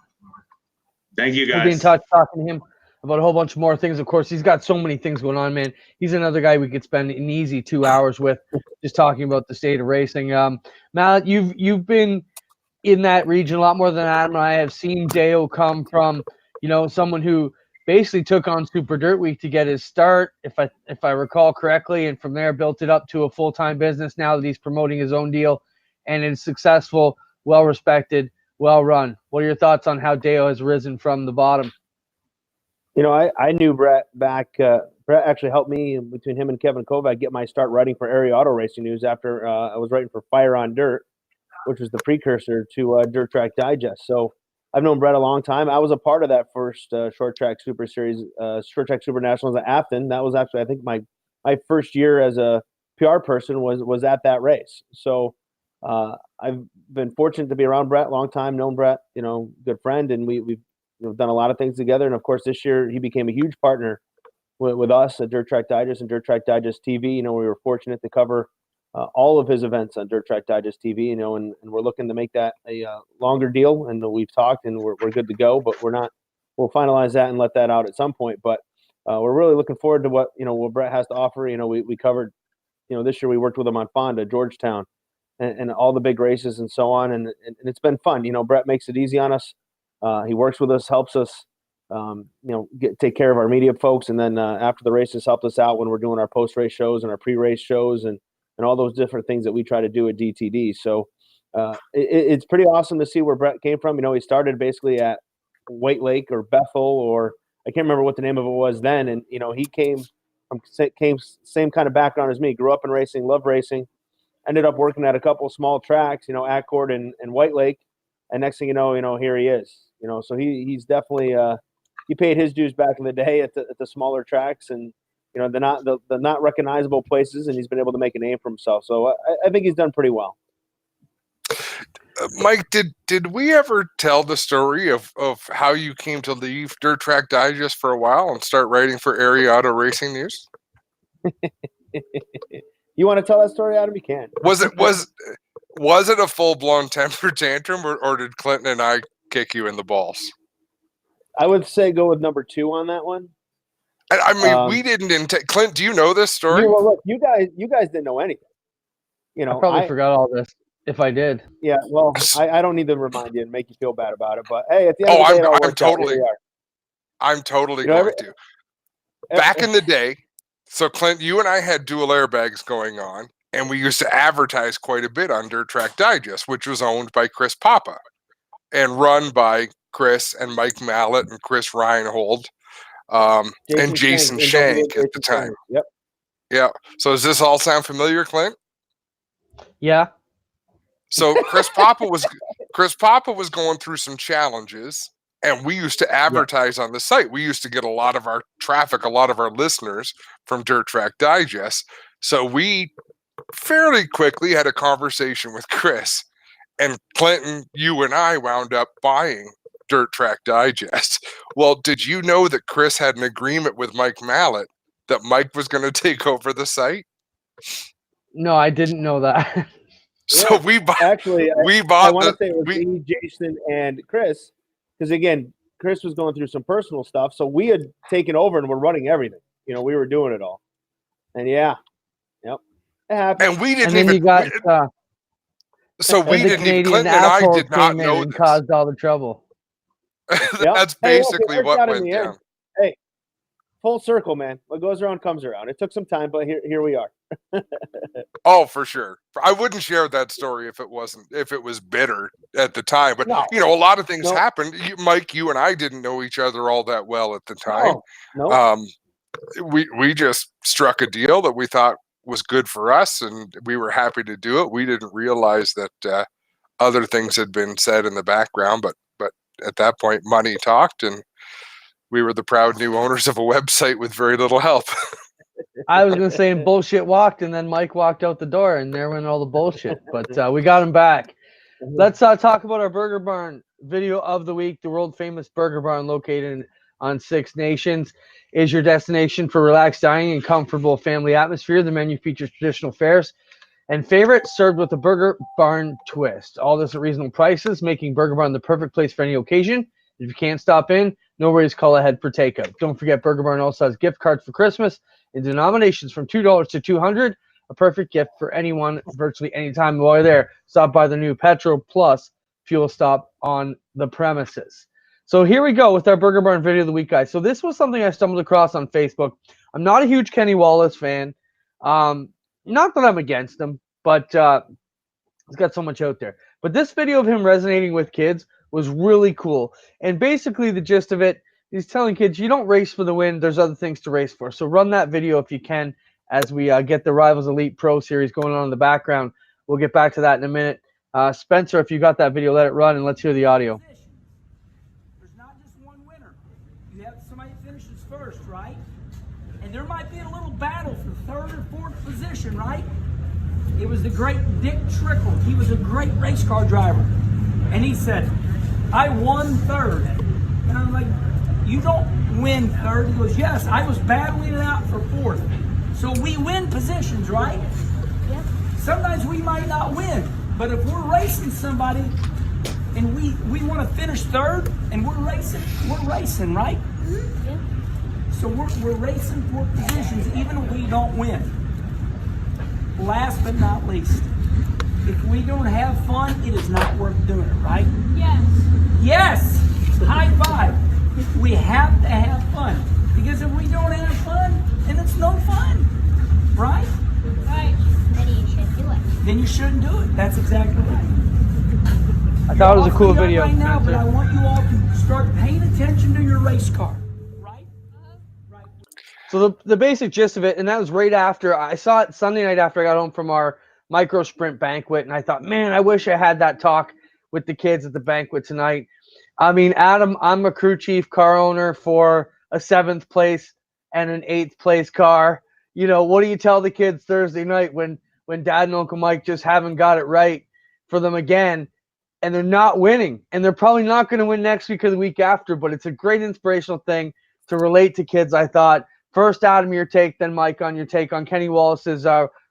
Thank you, guys. We'll be in touch talking to him about a whole bunch more things. Of course, he's got so many things going on, man. He's another guy we could spend an easy 2 hours with just talking about the state of racing. Mallet, you've been in that region a lot more than Adam and I have seen Deo come from, someone who basically took on Super Dirt Week to get his start, if I recall correctly, and from there built it up to a full-time business now that he's promoting his own deal, and is successful, well-respected, well-run. What are your thoughts on how Deo has risen from the bottom? I knew Brett back. Brett actually helped me between him and Kevin Kovac get my start writing for Area Auto Racing News after I was writing for Fire on Dirt, which was the precursor to Dirt Track Digest. So I've known Brett a long time. I was a part of that first Short Track Super Series, Short Track Super Nationals at Afton. That was actually, I think, my first year as a PR person was at that race. So I've been fortunate to be around Brett a long time, known Brett, good friend, and we've done a lot of things together. And of course, this year he became a huge partner with us at Dirt Track Digest and Dirt Track Digest TV. We were fortunate to cover all of his events on Dirt Track Digest TV, and we're looking to make that a longer deal. And we've talked, and we're good to go, but we'll finalize that and let that out at some point. But we're really looking forward to what Brett has to offer. We covered, this year we worked with him on Fonda, Georgetown, and all the big races and so on. And it's been fun. Brett makes it easy on us. He works with us, helps us, take care of our media folks. And then after the races, helped us out when we're doing our post-race shows and our pre-race shows and all those different things that we try to do at DTD. So it's pretty awesome to see where Brett came from. He started basically at White Lake or Bethel, or I can't remember what the name of it was then. And, he came same kind of background as me, grew up in racing, loved racing, ended up working at a couple of small tracks, Accord and White Lake. And next thing you know, here he is. So he's definitely he paid his dues back in the day at the smaller tracks and the not recognizable places, and he's been able to make a name for himself. So I think he's done pretty well. Mike, did we ever tell the story of how you came to leave Dirt Track Digest for a while and start writing for Area Auto Racing News? You want to tell that story, Adam? You can. Was it a full-blown temper tantrum, or did Clinton and I kick you in the balls? I would say go with number 2 on that one. I mean, we didn't intend. Clint, do you know this story? Well, look, you guys didn't know anything. I probably forgot all this if I did. Yeah, well, I don't need to remind you and make you feel bad about it. But hey, at the end of the day, I'm totally going to. Back in the day, so Clint, you and I had dual airbags going on, and we used to advertise quite a bit on Dirt Track Digest, which was owned by Chris Papa and run by Chris and Mike Mallett and Chris Reinhold and Jason Shank at the time. Yep. Yeah. So does this all sound familiar, Clint? Yeah. So Chris Papa was going through some challenges, and we used to advertise on the site. We used to get a lot of our traffic, a lot of our listeners from Dirt Track Digest. So we fairly quickly had a conversation with Chris, and Clinton, you and I wound up buying Dirt Track Digest. Well, did you know that Chris had an agreement with Mike Mallett that Mike was going to take over the site? No, I didn't know that. So we bought. Actually, I want to say it was me, Jason, and Chris, because again, Chris was going through some personal stuff, so we had taken over and we're running everything. We were doing it all, and it happened. And we didn't and then even. You got, so we didn't even. Clinton and I did not know and caused all the trouble. That's basically what went down. Hey, full circle, man. What goes around comes around. It took some time, but here we are. Oh, for sure. I wouldn't share that story if it was bitter at the time. But a lot of things happened. Mike, you and I didn't know each other all that well at the time. No. We just struck a deal that we thought was good for us, and we were happy to do it. We didn't realize that other things had been said in the background, but at that point, money talked, and we were the proud new owners of a website with very little help. I was going to say bullshit walked, and then Mike walked out the door, and there went all the bullshit. But we got him back. Let's talk about our Burger Barn video of the week. The world-famous Burger Barn located on Six Nations is your destination for relaxed dining and comfortable family atmosphere. The menu features traditional fares and favorites served with a Burger Barn twist. All this at reasonable prices, making Burger Barn the perfect place for any occasion. If you can't stop in, no worries, call ahead for takeout. Don't forget, Burger Barn also has gift cards for Christmas in denominations from $2 to $200. A perfect gift for anyone virtually anytime while you're there. Stop by the new Petro Plus fuel stop on the premises. So here we go with our Burger Barn video of the week, guys. So this was something I stumbled across on Facebook. I'm not a huge Kenny Wallace fan. Not that I'm against him, but he's got so much out there. But this video of him resonating with kids was really cool. And basically the gist of it, he's telling kids, you don't race for the win. There's other things to race for. So run that video if you can as we get the Rivalz Elite Pro Series going on in the background. We'll get back to that in a minute. Spencer, if you got that video, let it run and let's hear the audio. There's not just one winner. You have somebody that finishes first, right? And there might be a little battle for third or fourth position, right? It was the great Dick Trickle. He was a great race car driver. And he said, I won third. And I'm like, you don't win third. He goes, yes, I was battling it out for fourth. So we win positions, right? Yep. Sometimes we might not win, but if we're racing somebody and we want to finish third and we're racing, right? Mm-hmm. Yep. So we're racing for positions even if we don't win. Last but not least, if we don't have fun, it is not worth doing it, right? Yes. Yes! High five. We have to have fun. Because if we don't have fun, then it's no fun. Right? Right. Then you should do it. Then you shouldn't do it. That's exactly right. I thought it was a cool You're awfully video. young right now, but Spencer. I want you all to start paying attention to your race car. Right? Right. So the basic gist of it, and that was right after, I saw it Sunday night after I got home from our micro sprint banquet, and I thought, man, I wish I had that talk with the kids at the banquet tonight. I mean, Adam, I'm a crew chief car owner for a 7th place and an 8th place car. You know, what do you tell the kids Thursday night when Dad and Uncle Mike just haven't got it right for them again, and they're not winning, and they're probably not going to win next week or the week after, but it's a great inspirational thing to relate to kids, I thought. First, Adam, your take, then Mike on your take on Kenny Wallace's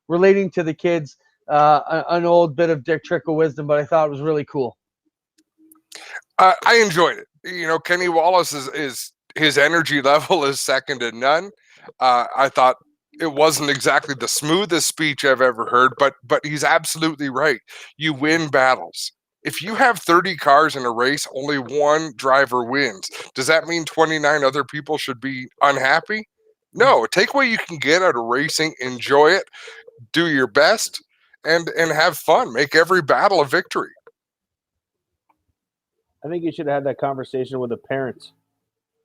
relating to the kids, an old bit of Dick Trickle wisdom, but I thought it was really cool. I enjoyed it. You know, Kenny Wallace is his energy level is second to none. I thought it wasn't exactly the smoothest speech I've ever heard, but he's absolutely right. You win battles. If you have 30 cars in a race, only one driver wins. Does that mean 29 other people should be unhappy? No. Take what you can get out of racing, enjoy it, do your best, and have fun. Make every battle a victory. I think you should have had that conversation with the parents.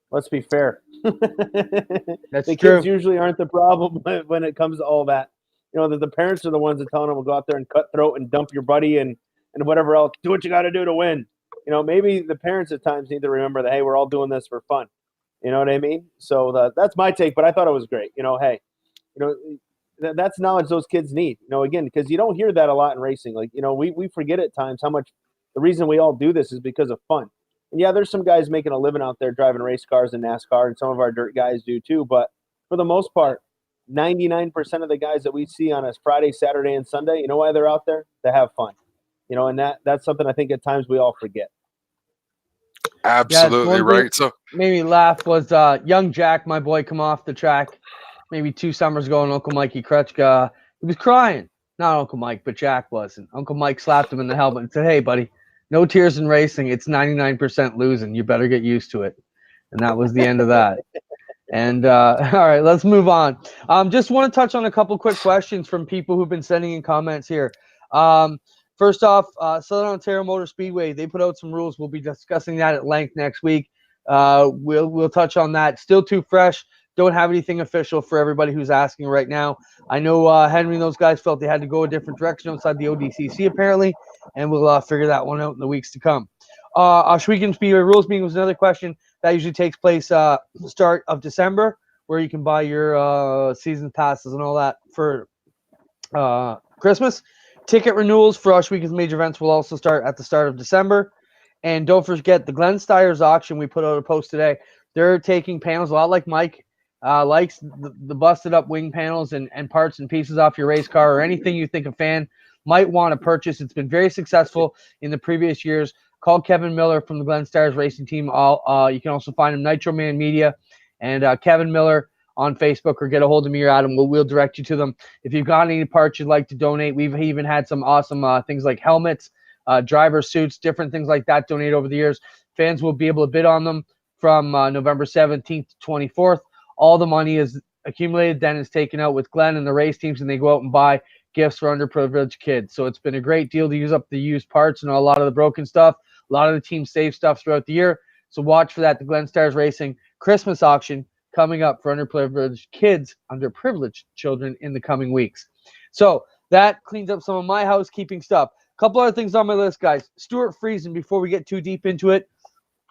Let's be fair. That's the true. kids usually aren't the problem when it comes to all that. You know, the parents are the ones that telling them to go out there and cutthroat and dump your buddy and whatever else. Do what you got to do to win. You know, maybe the parents at times need to remember that, hey, we're all doing this for fun. You know what I mean? So that's my take, but I thought it was great. You know, hey, you know, that's knowledge those kids need. You know, again, because you don't hear that a lot in racing. Like, you know, we forget at times how much the reason we all do this is because of fun. And yeah, there's some guys making a living out there driving race cars and NASCAR, and some of our dirt guys do too. But for the most part, 99% of the guys that we see on a Friday, Saturday, and Sunday, you know why they're out there? To have fun. You know, and that's something I think at times we all forget. Absolutely right. So Made me laugh was young Jack, my boy, come off the track maybe 2 summers ago, and Uncle Mikey Krutchka, he was crying. Not Uncle Mike, but Jack wasn't. Uncle Mike slapped him in the helmet and said, hey, buddy, no tears in racing. It's 99% losing. You better get used to it. And that was the end of that. And all right, let's move on. Just want to touch on a couple quick questions from people who've been sending in comments here. First off, Southern Ontario Motor Speedway, they put out some rules. We'll be discussing that at length next week. We'll touch on that. Still too fresh. Don't have anything official for everybody who's asking right now. I know Henry and those guys felt they had to go a different direction outside the ODCC apparently, and we'll figure that one out in the weeks to come. Shwegan Speedway rules meeting was another question. That usually takes place start of December, where you can buy your season passes and all that for Christmas. Ticket renewals for Shwegan's major events will also start at the start of December. And don't forget the Glenn Steyer's auction. We put out a post today. They're taking panels a lot like Mike likes, the busted up wing panels and parts and pieces off your race car or anything you think a fan might want to purchase. It's been very successful in the previous years. Call Kevin Miller from the Glenn Steyer's racing team. You can also find him Nitro Man Media and Kevin Miller on Facebook, or get a hold of me or Adam. We'll direct you to them. If you've got any parts you'd like to donate, we've even had some awesome things like helmets, driver suits, different things like that donated over the years. Fans will be able to bid on them from November 17th to 24th. All the money is accumulated, then is taken out with Glenn and the race teams, and they go out and buy gifts for underprivileged kids. So it's been a great deal to use up the used parts and a lot of the broken stuff. A lot of the teams save stuff throughout the year. So watch for that. The Glen Stars Racing Christmas auction coming up for underprivileged kids, underprivileged children in the coming weeks. So that cleans up some of my housekeeping stuff. A couple other things on my list, guys. Stuart Friesen, before we get too deep into it,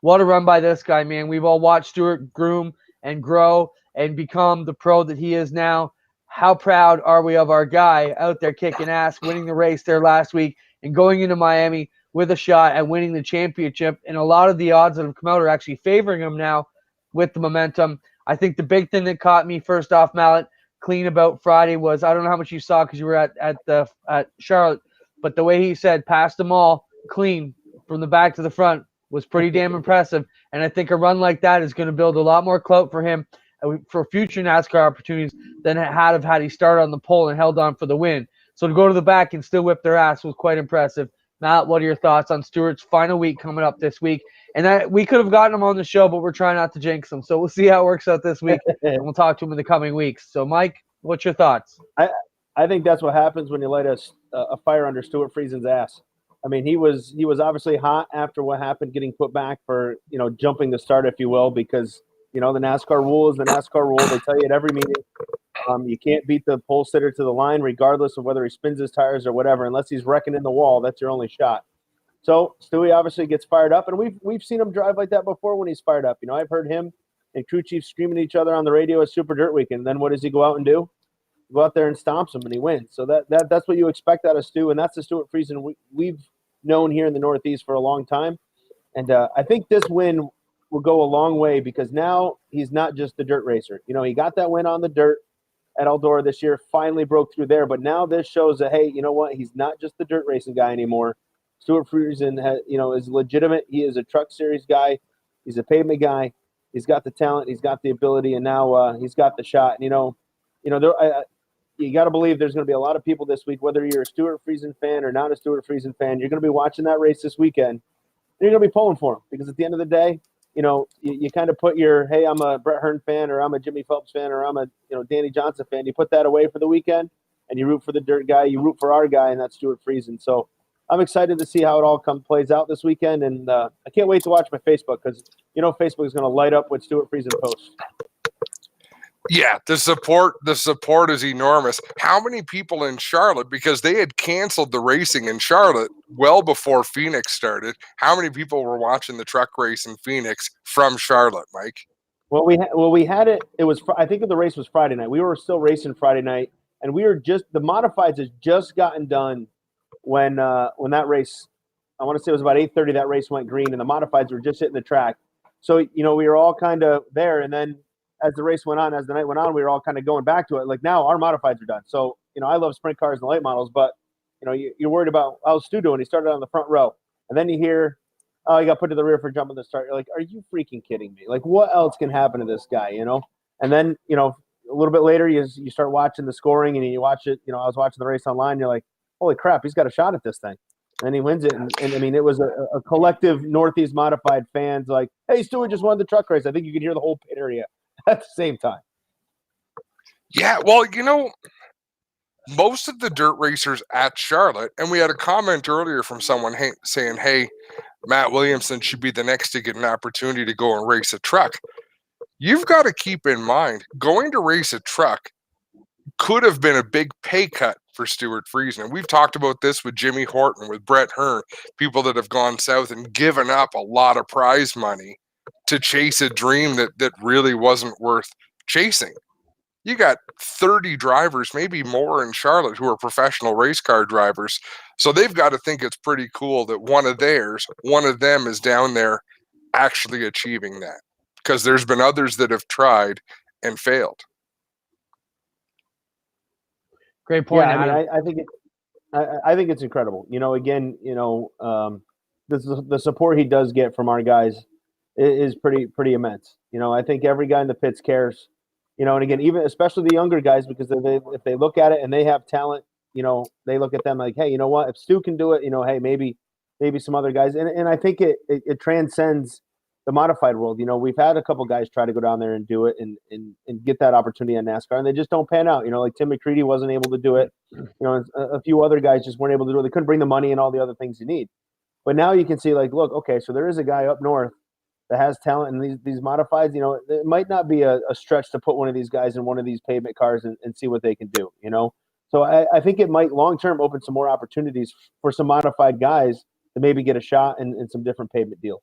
what a run by this guy, man. We've all watched Stuart groom and grow and become the pro that he is now. How proud are we of our guy out there kicking ass, winning the race there last week and going into Miami with a shot at winning the championship? And a lot of the odds that have come out are actually favoring him now with the momentum. I think the big thing that caught me first off, Mallet, clean about Friday was, I don't know how much you saw because you were at Charlotte, but the way he said pass them all clean from the back to the front was pretty damn impressive. And I think a run like that is going to build a lot more clout for him for future NASCAR opportunities than it had he started on the pole and held on for the win. So to go to the back and still whip their ass was quite impressive. Matt, what are your thoughts on Stewart's final week coming up this week? And we could have gotten him on the show, but we're trying not to jinx him. So we'll see how it works out this week, and we'll talk to him in the coming weeks. So, Mike, what's your thoughts? I think that's what happens when you light a fire under Stuart Friesen's ass. I mean, he was obviously hot after what happened, getting put back for, jumping the start, if you will, because, the NASCAR rule is the NASCAR rule. They tell you at every meeting, you can't beat the pole sitter to the line, regardless of whether he spins his tires or whatever, unless he's wrecking in the wall. That's your only shot. So Stewie obviously gets fired up, and we've seen him drive like that before when he's fired up. I've heard him and crew chiefs screaming at each other on the radio at Super Dirt Weekend. And then what does he go out and do? Go out there and stomps him, and he wins. So that's what you expect out of Stu, and that's the Stuart Friesen we've known here in the Northeast for a long time. And I think this win will go a long way because now he's not just the dirt racer. He got that win on the dirt at Eldora this year, finally broke through there. But now this shows that, hey, you know what? He's not just the dirt racing guy anymore. Stuart Friesen is legitimate. He is a truck series guy. He's a pavement guy. He's got the talent. He's got the ability, and now he's got the shot. And, you got to believe there's going to be a lot of people this week, whether you're a Stuart Friesen fan or not a Stuart Friesen fan, you're going to be watching that race this weekend, and you're going to be pulling for him because at the end of the day, you kind of put your, hey, I'm a Brett Hearn fan or I'm a Jimmy Phelps fan or I'm a Danny Johnson fan. You put that away for the weekend, and you root for the dirt guy. You root for our guy, and that's Stuart Friesen. So I'm excited to see how it all plays out this weekend, and I can't wait to watch my Facebook because Facebook is going to light up with Stuart Friesen posts. Yeah, the support is enormous. How many people in Charlotte, because they had canceled the racing in Charlotte well before Phoenix started, how many people were watching the truck race in Phoenix from Charlotte, Mike? Well, we had it. It was, I think the race was Friday night. We were still racing Friday night, and we were the modifieds has just gotten done when that race, I want to say it was about 8:30. That race went green, and the modifieds were just hitting the track. So we were all kind of there, and then as the race went on, as the night went on, we were all kind of going back to it. Like now, our modifieds are done. So I love sprint cars and late models, but you're worried about how's Stu doing. He started on the front row, and then you hear, oh, he got put to the rear for jumping the start. You're like, are you freaking kidding me? Like, what else can happen to this guy? And then a little bit later, you start watching the scoring, and you watch it. I was watching the race online. And you're like, holy crap, he's got a shot at this thing. And he wins it. And I mean, it was a collective Northeast modified fans like, hey, Stu just won the truck race. I think you can hear the whole pit area at the same time. Yeah, well, most of the dirt racers at Charlotte, and we had a comment earlier from someone saying, hey, Matt Williamson should be the next to get an opportunity to go and race a truck. You've got to keep in mind, going to race a truck could have been a big pay cut for Stuart Friesen. And we've talked about this with Jimmy Horton, with Brett Hearn, people that have gone south and given up a lot of prize money to chase a dream that really wasn't worth chasing. You got 30 drivers, maybe more in Charlotte, who are professional race car drivers. So they've got to think it's pretty cool that one of them is down there actually achieving that. Because there's been others that have tried and failed. Great point. Yeah, I mean, I think it's incredible. Again, the support he does get from our guys is pretty immense. I think every guy in the pits cares. And again, even especially the younger guys, because if they look at it and they have talent, they look at them like, hey, you know what? If Stu can do it, hey, maybe maybe some other guys. And I think it transcends the modified world. You know, we've had a couple guys try to go down there and do it and get that opportunity on NASCAR, and they just don't pan out. You know, like Tim McCready wasn't able to do it. You know, a few other guys just weren't able to do it. They couldn't bring the money and all the other things you need. But now you can see, like, look, okay, so there is a guy up north that has talent, and these modifieds, you know, it might not be a stretch to put one of these guys in one of these pavement cars and see what they can do, you know? So I think it might long-term open some more opportunities for some modified guys to maybe get a shot in some different pavement deals.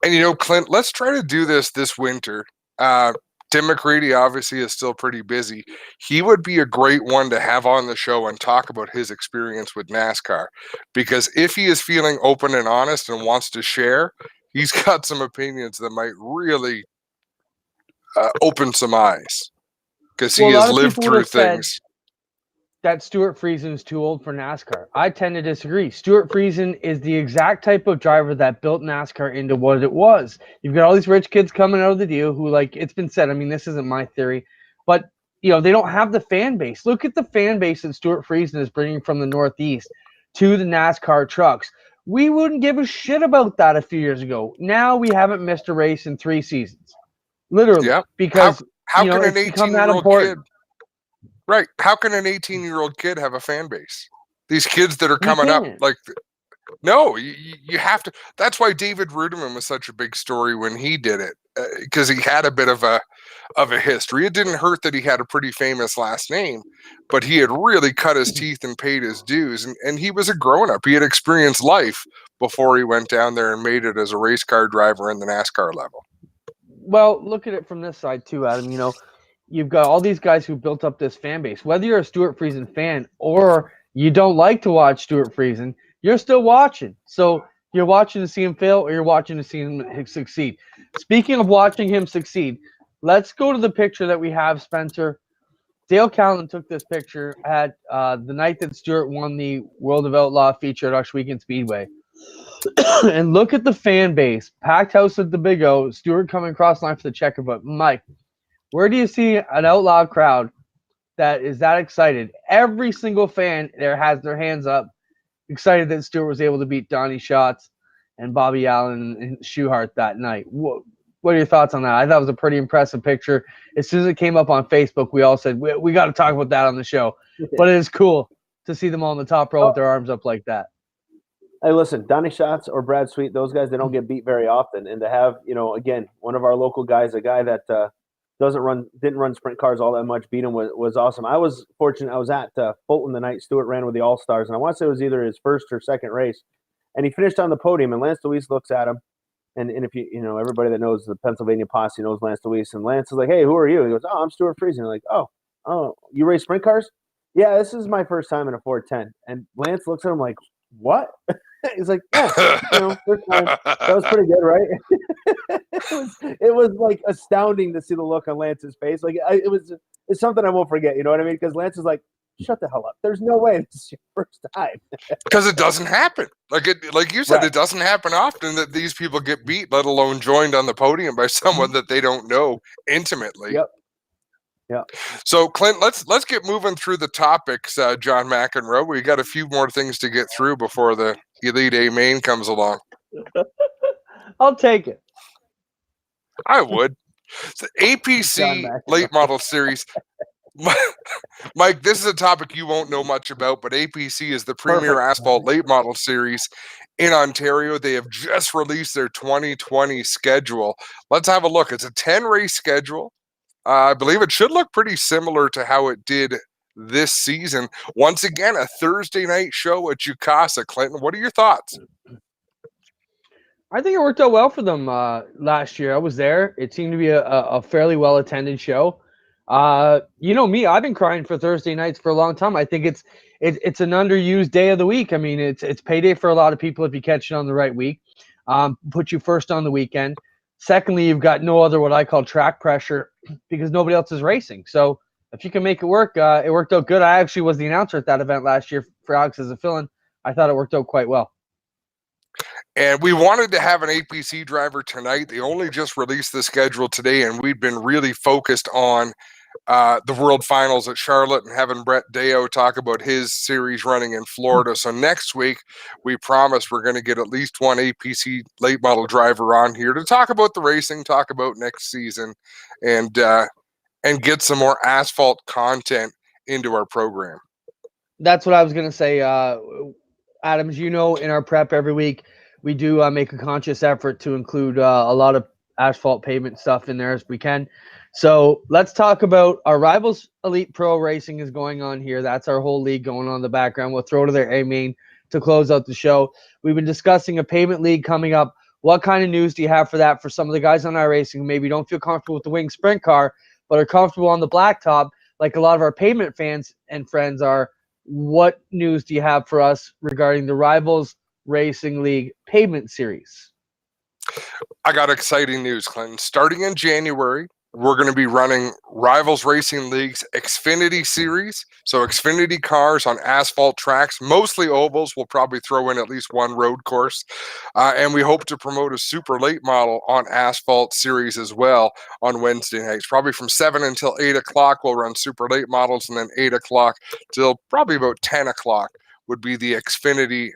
And, you know, Clint, let's try to do this winter. Tim McCready obviously is still pretty busy. He would be a great one to have on the show and talk about his experience with NASCAR. Because if he is feeling open and honest and wants to share, he's got some opinions that might really open some eyes. Because he has lived through things. That Stuart Friesen is too old for NASCAR. I tend to disagree. Stuart Friesen is the exact type of driver that built NASCAR into what it was. You've got all these rich kids coming out of the deal who, like, it's been said, I mean, this isn't my theory, but, you know, they don't have the fan base. Look at the fan base that Stuart Friesen is bringing from the Northeast to the NASCAR trucks. We wouldn't give a shit about that a few years ago. Now we haven't missed a race in 3 seasons. Literally. Yeah. Because, how you know, can an it's become that important. kid... Right. How can an 18-year-old kid have a fan base? These kids that are coming up, like, no, you have to. That's why David Ruderman was such a big story when he did it, because he had a bit of a history. It didn't hurt that he had a pretty famous last name, but he had really cut his teeth and paid his dues. And he was a grown-up. He had experienced life before he went down there and made it as a race car driver in the NASCAR level. Well, look at it from this side too, Adam. You know, you've got all these guys who built up this fan base. Whether you're a Stuart Friesen fan or you don't like to watch Stuart Friesen, you're still watching. So you're watching to see him fail or you're watching to see him succeed. Speaking of watching him succeed, let's go to the picture that we have, Spencer. Dale Callan took this picture at the night that Stuart won the World of Outlaw feature at Rush Weekend Speedway. And look at the fan base. Packed house at the Big O. Stuart coming across the line for the checker. But Mike, where do you see an outlaw crowd that is that excited? Every single fan there has their hands up, excited that Stuart was able to beat Donnie Schatz and Bobby Allen and Schuhart that night. What are your thoughts on that? I thought it was a pretty impressive picture. As soon as it came up on Facebook, we all said, we got to talk about that on the show. But it is cool to see them all in the top row with their arms up like that. Hey, listen, Donnie Schatz or Brad Sweet, those guys, they don't get beat very often. And to have, you know, again, one of our local guys, a guy that didn't run sprint cars all that much, beat him was awesome. I was fortunate. I was at Fulton the night Stuart ran with the All-Stars, and I want to say it was either his first or second race. And he finished on the podium, and Lance Deweese looks at him. And if you know, everybody that knows the Pennsylvania posse knows Lance Deweese. And Lance is like, hey, who are you? He goes, oh, I'm Stuart Friesen. I'm like, oh, you race sprint cars? Yeah, this is my first time in a 410. And Lance looks at him like, what? He's like, yeah, you know, first time. That was pretty good, right? it was like astounding to see the look on Lance's face. Like it's something I won't forget. You know what I mean? Because Lance is like, shut the hell up. There's no way this is your first time. Because it doesn't happen. Like you said, right. It doesn't happen often that these people get beat, let alone joined on the podium by someone that they don't know intimately. Yep. Yeah. So, Clint, let's get moving through the topics, John McEnroe. We got a few more things to get through before the Elite A main comes along. I'll take it. I would. The APC Late Model Series. Mike, this is a topic you won't know much about, but APC is the premier asphalt late model series in Ontario. They have just released their 2020 schedule. Let's have a look. It's a 10-race schedule. I believe it should look pretty similar to how it did this season. Once again, a Thursday night show at Jukasa. Clinton, what are your thoughts? I think it worked out well for them last year. I was there. It seemed to be a fairly well-attended show. You know me, I've been crying for Thursday nights for a long time. I think it's an underused day of the week. I mean, it's payday for a lot of people if you catch it on the right week. Put you first on the weekend. Secondly, you've got no other what I call track pressure because nobody else is racing. So if you can make it work, it worked out good. I actually was the announcer at that event last year for Alex as a fill-in. I thought it worked out quite well. And we wanted to have an APC driver tonight. They only just released the schedule today, and we'd been really focused on the World Finals at Charlotte and having Brett Deo talk about his series running in Florida. So next week, we promise we're going to get at least one APC late model driver on here to talk about the racing, talk about next season, and get some more asphalt content into our program. That's what I was going to say. Adams, in our prep every week, we do make a conscious effort to include a lot of asphalt pavement stuff in there as we can. So let's talk about our Rivalz Elite Pro Racing is going on here. That's our whole league going on in the background. We'll throw to their A-main to close out the show. We've been discussing a pavement league coming up. What kind of news do you have for that for some of the guys on iRacing who maybe don't feel comfortable with the wing sprint car, but are comfortable on the blacktop like a lot of our pavement fans and friends are? What news do you have for us regarding the Rivalz Racing League Pavement Series? I got exciting news, Clinton. Starting in January, we're going to be running Rivalz Racing League's Xfinity Series. So Xfinity cars on asphalt tracks, mostly ovals. We'll probably throw in at least one road course. And we hope to promote a super late model on asphalt series as well on Wednesday nights. Probably from 7 until 8 o'clock, we'll run super late models, and then 8 o'clock till probably about 10 o'clock would be the Xfinity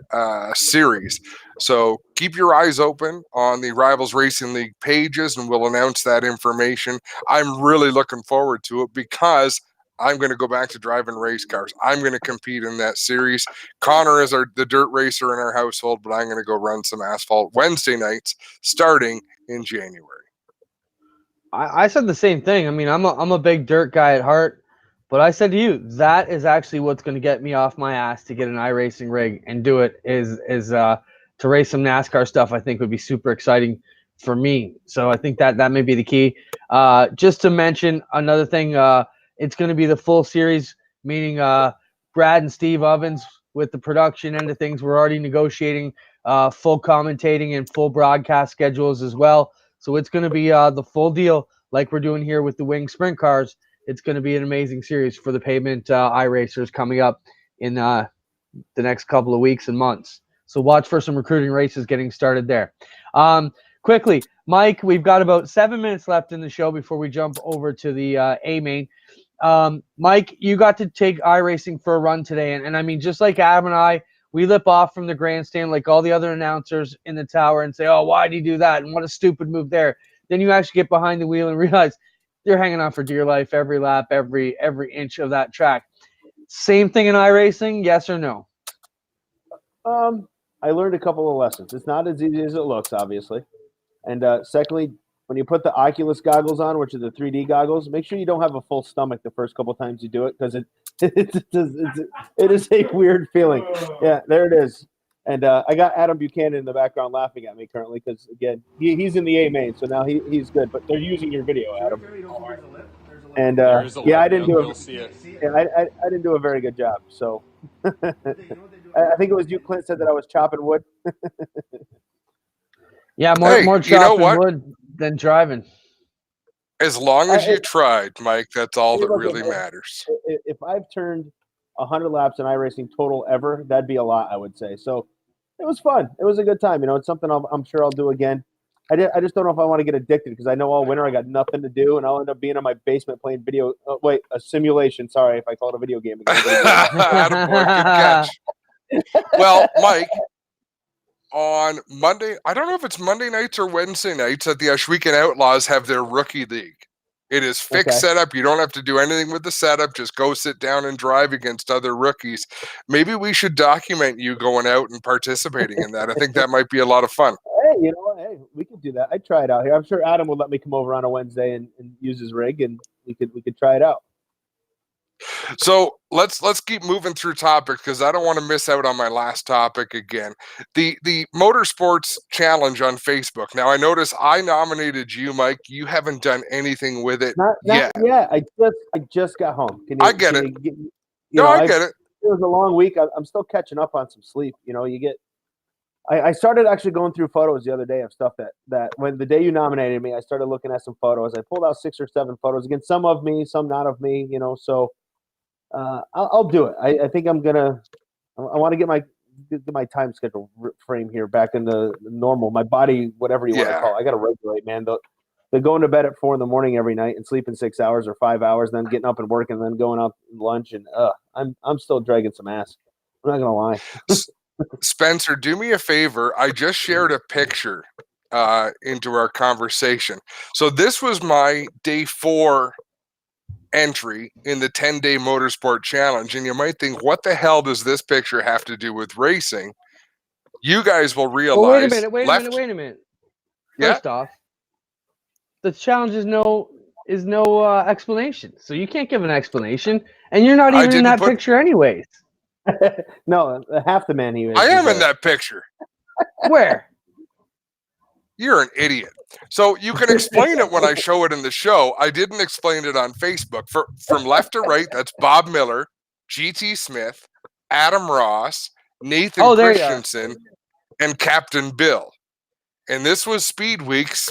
series. So keep your eyes open on the Rivalz Racing League pages, and we'll announce that information. I'm really looking forward to it because I'm going to go back to driving race cars. I'm going to compete in that series. Connor is the dirt racer in our household, but I'm going to go run some asphalt Wednesday nights starting in January. I said the same thing. I mean, I'm a big dirt guy at heart. But I said to you, that is actually what's going to get me off my ass to get an iRacing rig and do it is to race some NASCAR stuff. I think would be super exciting for me. So I think that may be the key. Just to mention another thing, it's going to be the full series, meaning Brad and Steve Ovens with the production end of things. We're already negotiating full commentating and full broadcast schedules as well. So it's going to be the full deal like we're doing here with the wing sprint cars. It's going to be an amazing series for the pavement iRacers coming up in the next couple of weeks and months. So watch for some recruiting races getting started there. Quickly, Mike, we've got about 7 minutes left in the show before we jump over to the A-main. Mike, you got to take iRacing for a run today. And I mean, just like Adam and I, we lip off from the grandstand like all the other announcers in the tower and say, oh, why did he do that? And what a stupid move there. Then you actually get behind the wheel and realize they're hanging on for dear life every lap, every inch of that track. Same thing in iRacing, yes or no? I learned a couple of lessons. It's not as easy as it looks, obviously. And secondly, when you put the Oculus goggles on, which are the 3D goggles, make sure you don't have a full stomach the first couple times you do it because it is a weird feeling. Yeah, there it is. And I got Adam Buchanan in the background laughing at me currently because, again, he's in the A-main, so now he's good. But they're using your video, Adam. And yeah, I didn't do I didn't do a very good job. So I think it was you, Clint, said that I was chopping wood. Yeah, more chopping wood than driving. As long as you tried, Mike, that's all that really matters. If I've turned 100 laps in iRacing total ever, that'd be a lot, I would say. So it was fun. It was a good time. It's something I'm sure I'll do again. I just don't know if I want to get addicted because I know all winter I got nothing to do, and I'll end up being in my basement playing a simulation. Sorry if I call it a video game again. Attaboy, good catch. Well, Mike, on Monday, I don't know if it's Monday nights or Wednesday nights that the Ashweekan Outlaws have their rookie league. It is fixed setup. You don't have to do anything with the setup. Just go sit down and drive against other rookies. Maybe we should document you going out and participating in that. I think that might be a lot of fun. Hey, you know what? Hey, we could do that. I'd try it out here. I'm sure Adam will let me come over on a Wednesday and use his rig, and we could try it out. So let's keep moving through topics because I don't want to miss out on my last topic again. The Motorsports Challenge on Facebook. Now I notice I nominated you, Mike. You haven't done anything with it yet. Yeah, I just got home. I get it. I get it. It was a long week. I'm still catching up on some sleep. I started actually going through photos the other day of stuff that when the day you nominated me, I started looking at some photos. I pulled out 6 or 7 photos. Again, some of me, some not of me. So. I'll do it. I think I want to get my time schedule frame here back in the normal, my body, whatever you want to call it. I got to regulate, man. The the going to bed at 4 a.m. every night and sleeping 6 hours or 5 hours, then getting up and working, and then going out to lunch, and I'm still dragging some ass. I'm not gonna lie. Spencer, do me a favor. I just shared a picture into our conversation. So this was my day 4 entry in the 10-day motorsport challenge. And you might think, what the hell does this picture have to do with racing? You guys will realize. Well, wait a minute. Yeah? First off, the challenge is no explanation. So you can't give an explanation, and you're not even in that picture anyways. No, half the man he is. I am in that picture. Where? You're an idiot. So you can explain it when I show it in the show. I didn't explain it on Facebook. From left to right, that's Bob Miller, GT Smith, Adam Ross, Nathan Christensen, and Captain Bill. And this was Speed Weeks.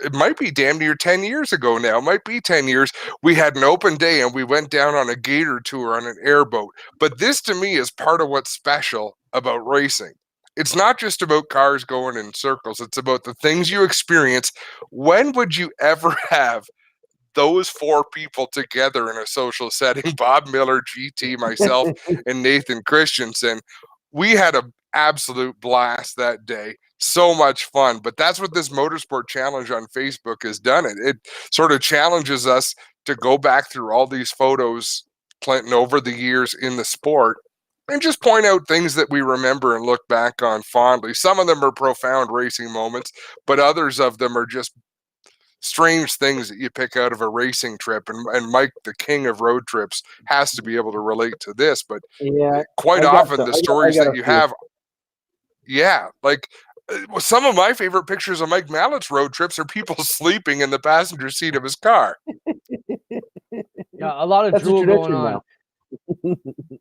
It might be damn near 10 years ago now. It might be 10 years. We had an open day and we went down on a gator tour on an airboat. But this to me is part of what's special about racing. It's not just about cars going in circles. It's about the things you experience. When would you ever have those 4 people together in a social setting? Bob Miller, GT, myself, and Nathan Christensen. We had an absolute blast that day. So much fun. But that's what this motorsport challenge on Facebook has done. It sort of challenges us to go back through all these photos, Clinton, over the years in the sport, and just point out things that we remember and look back on fondly. Some of them are profound racing moments, but others of them are just strange things that you pick out of a racing trip. And Mike, the king of road trips, has to be able to relate to this. But yeah, quite often the stories that you have, like some of my favorite pictures of Mike Mallett's road trips are people sleeping in the passenger seat of his car. Yeah, a lot of drool going on.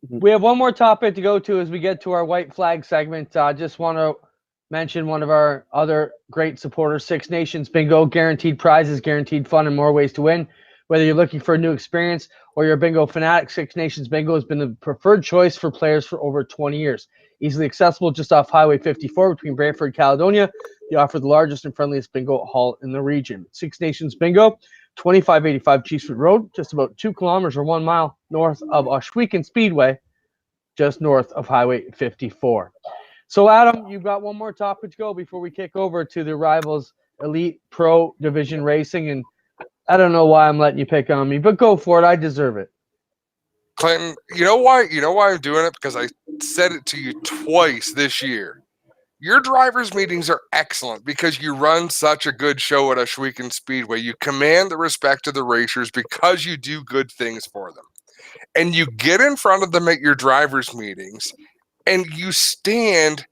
We have one more topic to go to as we get to our white flag segment. I just want to mention one of our other great supporters, Six Nations Bingo. Guaranteed prizes, guaranteed fun, and more ways to win. Whether you're looking for a new experience or you're a bingo fanatic, Six Nations Bingo has been the preferred choice for players for over 20 years. Easily accessible just off Highway 54 between Brantford and Caledonia. They offer the largest and friendliest bingo hall in the region. Six Nations Bingo, 2585 Cheeseford Road, just about 2 kilometers or 1 mile north of Ohsweken Speedway, just north of Highway 54. So, Adam, you've got one more topic to go before we kick over to the Rivalz Elite Pro Division Racing. And I don't know why I'm letting you pick on me, but go for it. I deserve it. Clinton, you know why I'm doing it? Because I said it to you twice this year. Your drivers' meetings are excellent because you run such a good show at Ohsweken Speedway. You command the respect of the racers because you do good things for them. And you get in front of them at your drivers' meetings and you stand.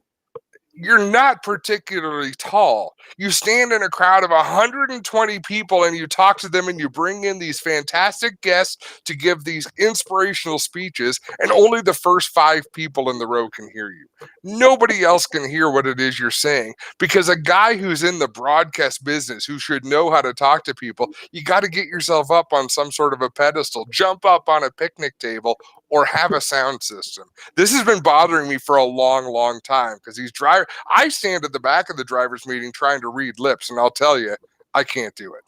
You're not particularly tall. You stand in a crowd of 120 people and you talk to them and you bring in these fantastic guests to give these inspirational speeches, and only the first 5 people in the row can hear you. Nobody else can hear what it is you're saying, because a guy who's in the broadcast business, who should know how to talk to people, you got to get yourself up on some sort of a pedestal, jump up on a picnic table, or have a sound system. This has been bothering me for a long, long time, because these drivers, I stand at the back of the drivers' meeting trying to read lips, and I'll tell you, I can't do it.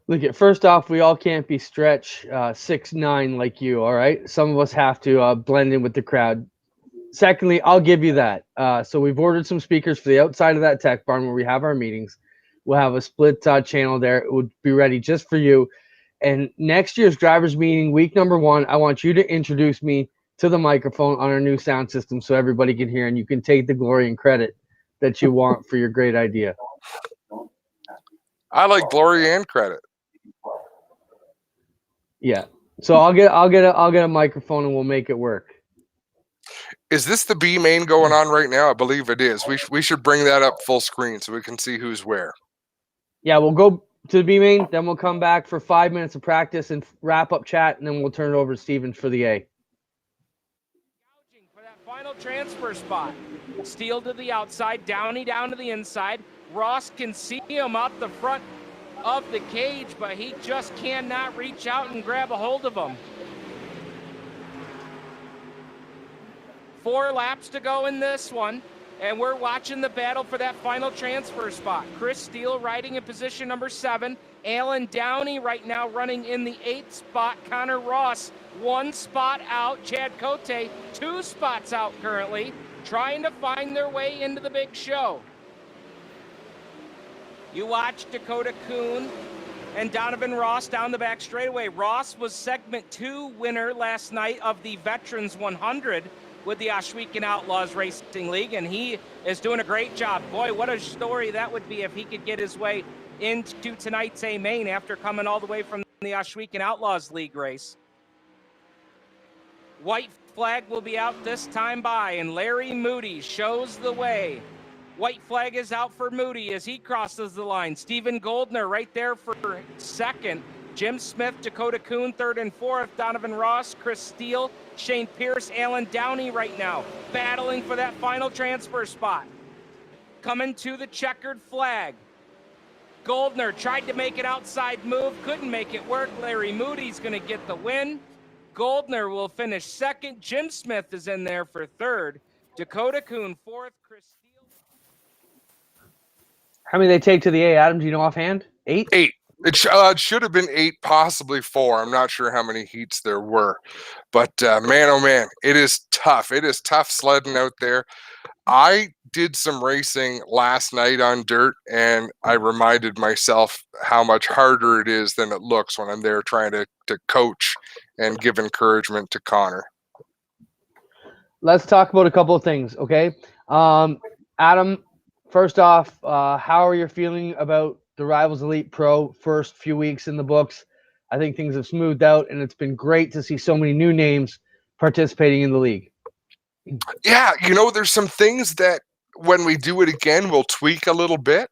Look, first off, we all can't be stretch 6'9" like you, all right? Some of us have to blend in with the crowd. Secondly, I'll give you that. So we've ordered some speakers for the outside of that tech barn where we have our meetings. We'll have a split channel there. It would be ready just for you. And next year's drivers meeting, week number 1, I want you to introduce me to the microphone on our new sound system so everybody can hear, and you can take the glory and credit that you want for your great idea. I like glory and credit. Yeah. So I'll get a microphone and we'll make it work. Is this the B main going on right now? I believe it is. We should bring that up full screen so we can see who's where. Yeah, we'll go to the B main, then we'll come back for 5 minutes of practice and wrap up chat, and then we'll turn it over to Stevens for the A. For that final transfer spot. Steele to the outside, Downey down to the inside. Ross can see him out the front of the cage, but he just cannot reach out and grab a hold of him. 4 laps to go in this one, And we're watching the battle for that final transfer spot. Chris Steele riding in position number 7. Alan Downey right now running in the 8th spot. Connor Ross 1 spot out. Chad Cote 2 spots out currently, trying to find their way into the big show. You watch Dakota Kuhn and Donovan Ross down the back straightaway. Ross was segment 2 winner last night of the Veterans 100 with the Ohsweken Outlaws Racing League, and he is doing a great job. Boy, what a story that would be if he could get his way into tonight's A main after coming all the way from the Ohsweken Outlaws League race. White flag will be out this time by, and Larry Moody shows the way. White flag is out for Moody as he crosses the line. Stephen Goldner right there for 2nd. Jim Smith, Dakota Kuhn, 3rd and 4th. Donovan Ross, Chris Steele, Shane Pierce, Alan Downey right now battling for that final transfer spot. Coming to the checkered flag. Goldner tried to make it outside move, couldn't make it work. Larry Moody's going to get the win. Goldner will finish 2nd. Jim Smith is in there for 3rd. Dakota Kuhn 4th. Chris Steele. How many they take to the A, Adam? Do you know offhand? 8? 8. It should have been 8, possibly 4. I'm not sure how many heats there were. But, man, oh, man, it is tough. It is tough sledding out there. I did some racing last night on dirt, and I reminded myself how much harder it is than it looks when I'm there trying to coach and give encouragement to Connor. Let's talk about a couple of things, okay? Adam, first off, how are you feeling about the Rivalz Elite Pro first few weeks in the books? I think things have smoothed out, and it's been great to see so many new names participating in the league. Yeah, there's some things that when we do it again, we'll tweak a little bit.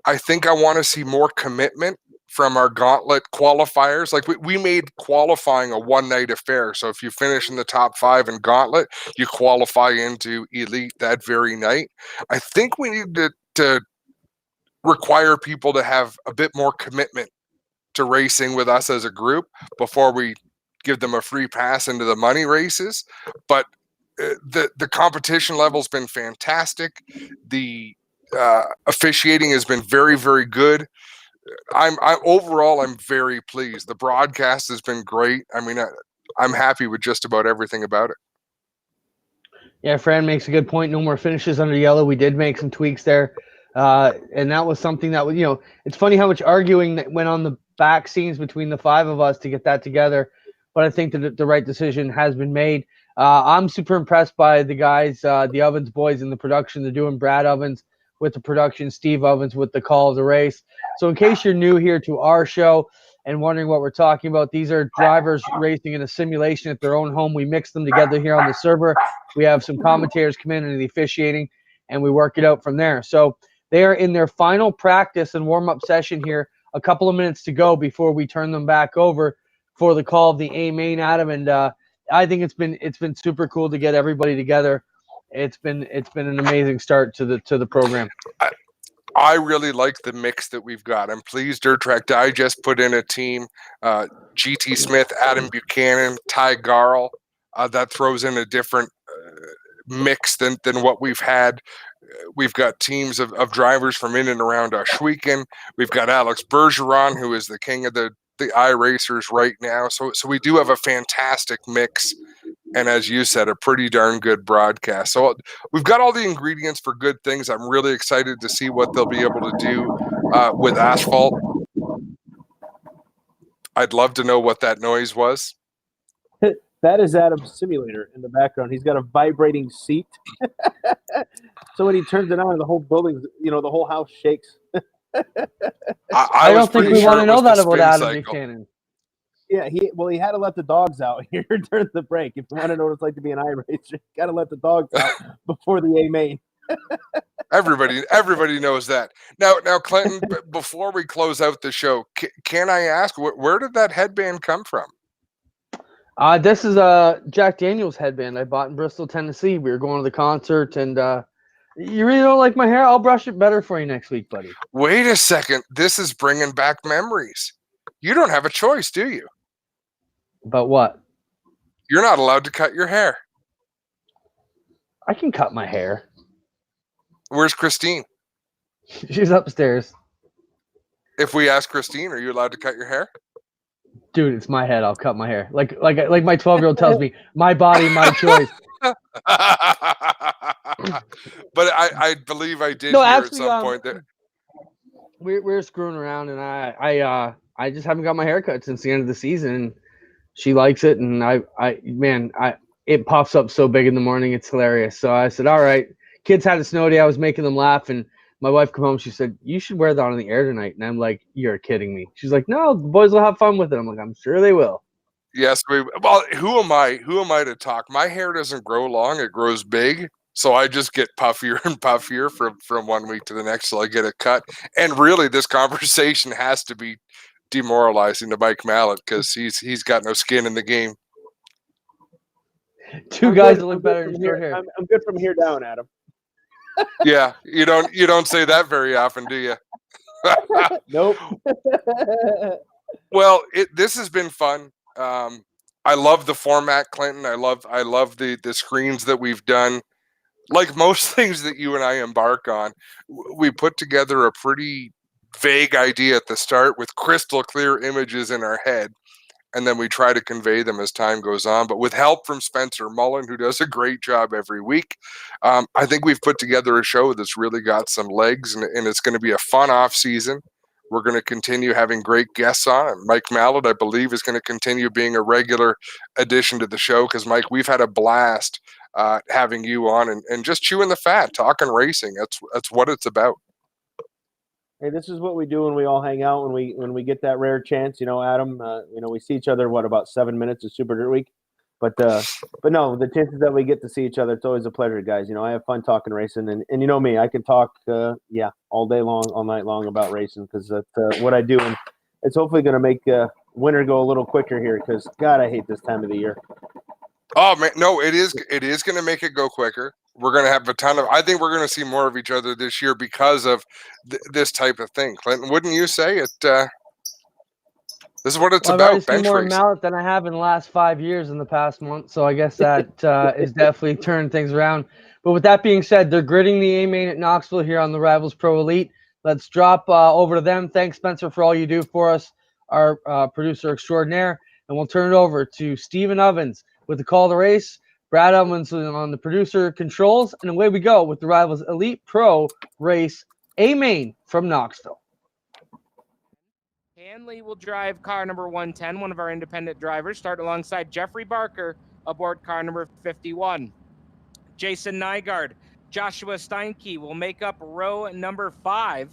I think I want to see more commitment from our gauntlet qualifiers. Like we made qualifying a one-night affair. So if you finish in the top 5 in gauntlet, you qualify into elite that very night. I think we need to require people to have a bit more commitment to racing with us as a group before we give them a free pass into the money races. But the competition level's been fantastic. The officiating has been very, very good. Overall, I'm very pleased. The broadcast has been great. I mean, I'm happy with just about everything about it. Yeah, Fran makes a good point. No more finishes under yellow. We did make some tweaks there. And that was something that was, it's funny how much arguing that went on the back scenes between the 5 of us to get that together. But I think that the right decision has been made. I'm super impressed by the guys, the Ovens boys in the production. They're doing Brad Ovens with the production, Steve Ovens with the call of the race. So in case you're new here to our show and wondering what we're talking about, these are drivers racing in a simulation at their own home. We mix them together here on the server. We have some commentators come in and the officiating, and we work it out from there. So they are in their final practice and warm-up session here. A couple of minutes to go before we turn them back over for the call of the A main, Adam. And I think it's been super cool to get everybody together. It's been an amazing start to the program. I really like the mix that we've got. I'm pleased Dirt Track Digest put in a team. GT Smith, Adam Buchanan, Ty Garl. That throws in a different mix than what we've had. We've got teams of drivers from in and around Ohsweken. We've got Alex Bergeron, who is the king of the iRacers right now. So we do have a fantastic mix. And as you said, a pretty darn good broadcast. So we've got all the ingredients for good things. I'm really excited to see what they'll be able to do with asphalt. I'd love to know what that noise was. That is Adam's simulator in the background. He's got a vibrating seat. So when he turns it on, the whole building, the whole house shakes. I don't think we want to know that about Adam Buchanan. Yeah, he had to let the dogs out here during the break. If you want to know what it's like to be an iRacer, you got to let the dogs out before the A main. Everybody knows that. Now, Clinton, before we close out the show, can I ask where did that headband come from? This is a Jack Daniels headband I bought in Bristol, Tennessee. We were going to the concert, and you really don't like my hair? I'll brush it better for you next week, buddy. Wait a second. This is bringing back memories. You don't have a choice, do you? About what? You're not allowed to cut your hair. I can cut my hair. Where's Christine? She's upstairs. If we ask Christine, are you allowed to cut your hair? Dude, it's my head. I'll cut my hair. Like my 12-year-old tells me, my body, my choice. But I believe I did No, hear actually, at some point that we're screwing around, and I just haven't got my hair cut since the end of the season. And she likes it, and it puffs up so big in the morning, it's hilarious. So I said, all right. Kids had a snow day. I was making them laugh, and my wife come home. She said, you should wear that on the air tonight. And I'm like, you're kidding me. She's like, no, the boys will have fun with it. I'm like, I'm sure they will. yes, well, who am I to talk? My hair doesn't grow long; it grows big. So I just get puffier and puffier from 1 week to the next till I get it cut. And really, this conversation has to be demoralizing to Mike Mallet because he's got no skin in the game. Two guys that look better in short hair. I'm good from here down, Adam. Yeah, you don't say that very often, do you? Nope. Well, this has been fun. I love the format, Clinton. I love the screens that we've done. Like most things that you and I embark on, we put together a pretty vague idea at the start with crystal clear images in our head, and then we try to convey them as time goes on. But with help from Spencer Mullen, who does a great job every week, I think we've put together a show that's really got some legs, and it's going to be a fun off season. We're going to continue having great guests on. Mike Mallet, I believe, is going to continue being a regular addition to the show because, Mike, we've had a blast having you on and just chewing the fat, talking racing. That's what it's about. Hey, this is what we do when we all hang out, when we get that rare chance. Adam, we see each other, about 7 minutes of Super Dirt Week. But no, the chances that we get to see each other, it's always a pleasure, guys. I have fun talking racing, and you know me, I can talk, all day long, all night long about racing because that's what I do, and it's hopefully going to make winter go a little quicker here because, God, I hate this time of the year. Oh man, no, it is going to make it go quicker. We're going to have I think we're going to see more of each other this year because of this type of thing. Clinton, wouldn't you say it? This is what it's I've about. already seen more Mallet than I have in the last 5 years in the past month, so I guess that is definitely turned things around. But with that being said, they're gritting the A main at Knoxville here on the Rivalz Pro Elite. Let's drop over to them. Thanks, Spencer, for all you do for us, our producer extraordinaire. And we'll turn it over to Stephen Ovens with the call of the race. Brad Ovens on the producer controls, and away we go with the Rivalz Elite Pro Race A main from Knoxville. Hanley will drive car number 110, one of our independent drivers, start alongside Jeffrey Barker aboard car number 51. Jason Nygaard, Joshua Steinke will make up row number 5,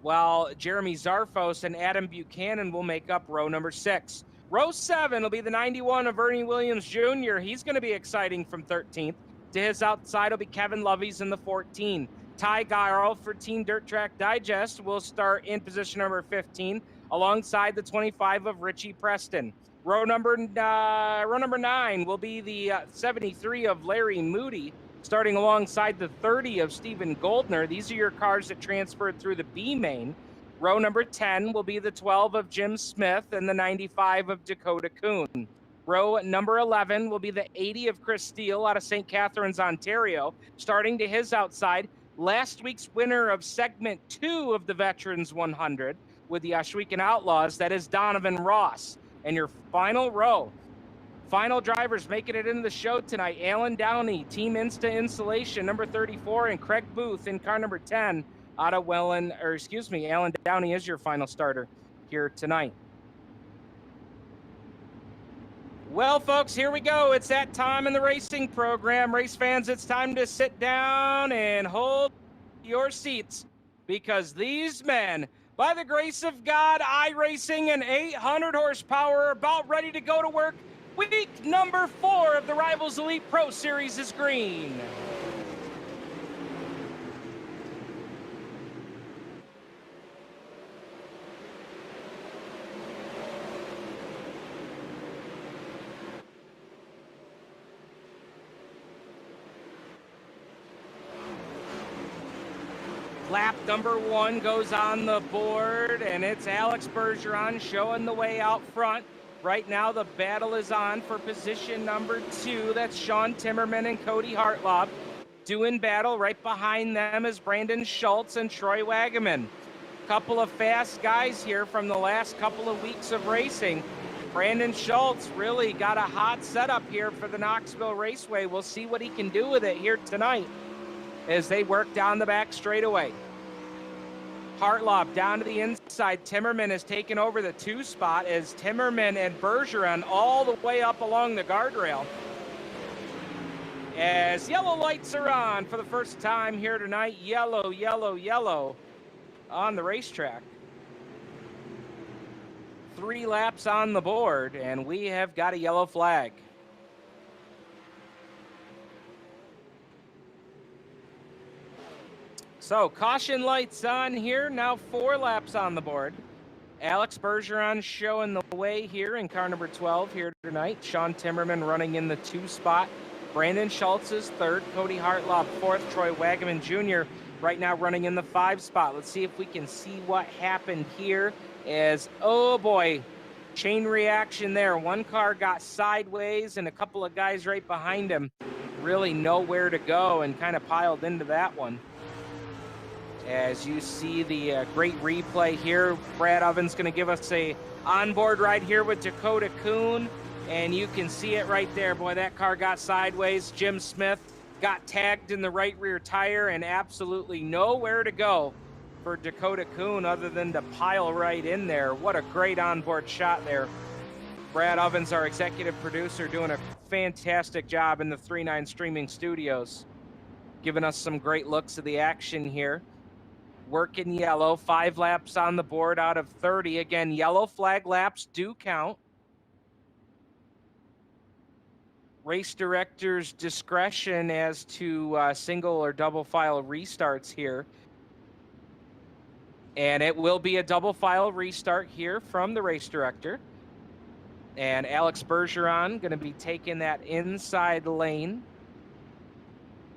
while Jeremy Zarfos and Adam Buchanan will make up row number 6. Row 7 will be the 91 of Ernie Williams Jr. He's going to be exciting from 13th. To his outside will be Kevin Loveys in the 14. Ty Garl for Team Dirt Track Digest will start in position number 15 alongside the 25 of Richie Preston. Row number 9 will be the 73 of Larry Moody, starting alongside the 30 of Stephen Goldner. These are your cars that transferred through the B main. Row number 10 will be the 12 of Jim Smith and the 95 of Dakota Kuhn. Row number 11 will be the 80 of Chris Steele out of St. Catharines, Ontario. Starting to his outside, last week's winner of segment 2 of the Veterans 100 with the Ashwegan Outlaws, that is Donovan Ross. And your final row, final drivers making it into the show tonight, Alan Downey, Team Insta Insulation, number 34, and Craig Booth in car number 10 out of Alan Downey is your final starter here tonight. Well, folks, here we go. It's that time in the racing program. Race fans, it's time to sit down and hold your seats because these men, by the grace of God, iRacing and 800 horsepower, are about ready to go to work. Week number 4 of the Rivalz Elite Pro Series is green. Lap number 1 goes on the board, and it's Alex Bergeron showing the way out front. Right now, the battle is on for position number 2. That's Sean Timmerman and Cody Hartlob. doing battle. Right behind them is Brandon Schultz and Troy Wagaman. Couple of fast guys here from the last couple of weeks of racing. Brandon Schultz really got a hot setup here for the Knoxville Raceway. We'll see what he can do with it here tonight as they work down the back straightaway. Hartlob down to the inside. Timmerman has taken over the 2 spot as Timmerman and Bergeron all the way up along the guardrail. As yellow lights are on for the first time here tonight. Yellow, yellow, yellow on the racetrack. 3 laps on the board, and we have got a yellow flag. So, caution lights on here. Now 4 laps on the board. Alex Bergeron showing the way here in car number 12 here tonight. Sean Timmerman running in the 2 spot. Brandon Schultz is 3rd. Cody Hartlob 4th. Troy Wagaman Jr. right now running in the 5 spot. Let's see if we can see what happened here as, oh boy, chain reaction there. One car got sideways and a couple of guys right behind him really nowhere to go and kind of piled into that one. As you see the great replay here, Brad Ovens going to give us a onboard ride here with Dakota Kuhn, and you can see it right there. Boy, that car got sideways. Jim Smith got tagged in the right rear tire and absolutely nowhere to go for Dakota Kuhn other than to pile right in there. What a great onboard shot there. Brad Ovens, our executive producer, doing a fantastic job in the 3-9 streaming studios, giving us some great looks of the action here. Working yellow, 5 laps on the board out of 30. Again, yellow flag laps do count. Race director's discretion as to single or double file restarts here. And it will be a double file restart here from the race director. And Alex Bergeron going to be taking that inside lane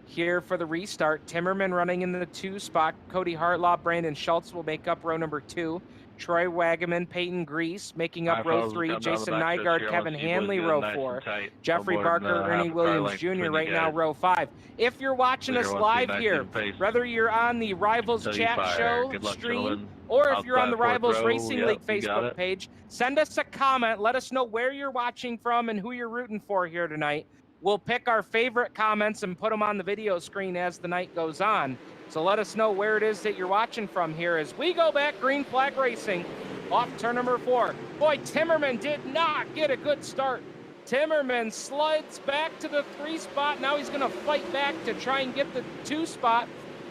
here for the restart. Timmerman running in the 2 spot. Cody Hartlob, Brandon Schultz will make up row number 2. Troy Wagaman, Peyton Grease making up row 3. Jason Nygaard, Kevin Hanley, row 4. Jeffrey Barker, Ernie Williams Jr. right now, row 5. If you're watching us live here, whether you're on the Rivals chat show stream or if you're on the Rivals Racing League Facebook page, send us a comment. Let us know where you're watching from and who you're rooting for here tonight. We'll pick our favorite comments and put them on the video screen as the night goes on. So let us know where it is that you're watching from here as we go back green flag racing off turn number 4. Boy, Timmerman did not get a good start. Timmerman slides back to the 3 spot. Now he's going to fight back to try and get the 2 spot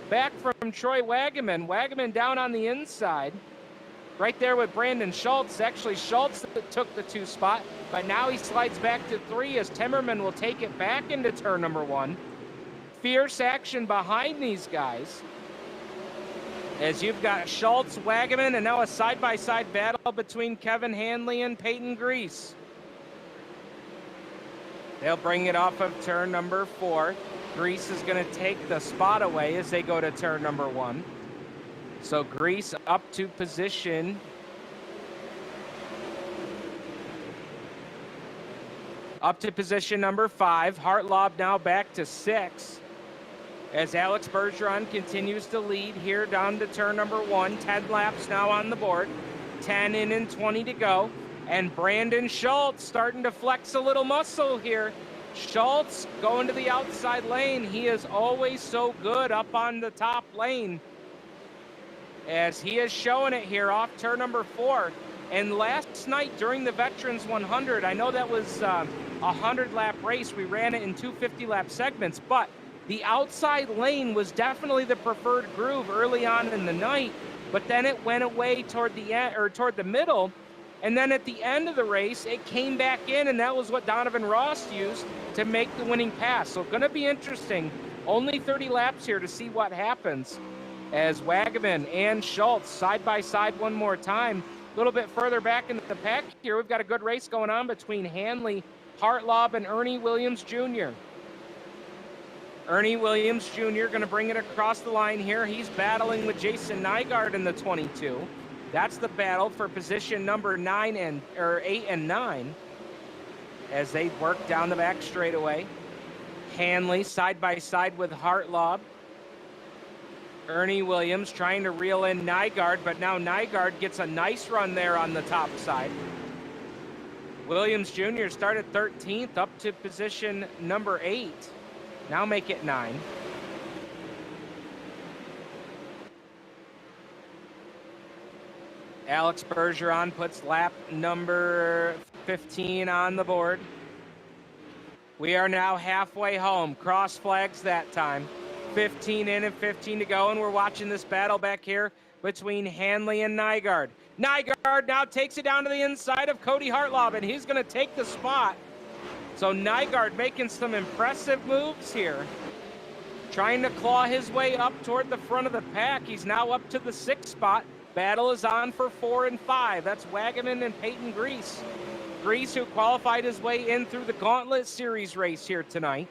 back from Troy Wagaman. Wagaman down on the inside. Right there with Brandon Schultz. Actually, Schultz took the 2 spot, but now he slides back to 3 as Timmerman will take it back into turn number 1. Fierce action behind these guys as you've got Schultz, Wagaman, and now a side-by-side battle between Kevin Hanley and Peyton Grease. They'll bring it off of turn number 4. Grease is going to take the spot away as they go to turn number 1. So Grease up to position. Up to position number 5. Hartlob now back to 6. As Alex Bergeron continues to lead here down to turn number 1. 10 laps now on the board. 10 in and 20 to go. And Brandon Schultz starting to flex a little muscle here. Schultz going to the outside lane. He is always so good up on the top lane, as he is showing it here off turn number 4. And last night during the Veterans 100, I know that was a 100-lap race. We ran it in 2 50-lap segments, but the outside lane was definitely the preferred groove early on in the night, but then it went away toward the end, or toward the middle, and then at the end of the race, it came back in, and that was what Donovan Ross used to make the winning pass. So going to be interesting. Only 30 laps here to see what happens as Wagaman and Schultz side by side one more time. A little bit further back in the pack here, we've got a good race going on between Hanley, Hartlob, and Ernie Williams Jr. Ernie Williams Jr. going to bring it across the line here. He's battling with Jason Nygaard in the 22. That's the battle for position number 8 and 9 as they work down the back straightaway. Hanley side by side with Hartlaub. Ernie Williams trying to reel in Nygaard, but now Nygaard gets a nice run there on the top side. Williams Jr. started 13th up to position number 8. Now make it 9. Alex Bergeron puts lap number 15 on the board. We are now halfway home. Cross flags that time. 15 in and 15 to go, and we're watching this battle back here between Hanley and Nygaard. Nygaard now takes it down to the inside of Cody Hartlaub, and he's going to take the spot. So Nygaard making some impressive moves here. Trying to claw his way up toward the front of the pack. He's now up to the 6th spot. Battle is on for 4 and 5. That's Wagaman and Peyton Grease. Grease, who qualified his way in through the Gauntlet Series race here tonight.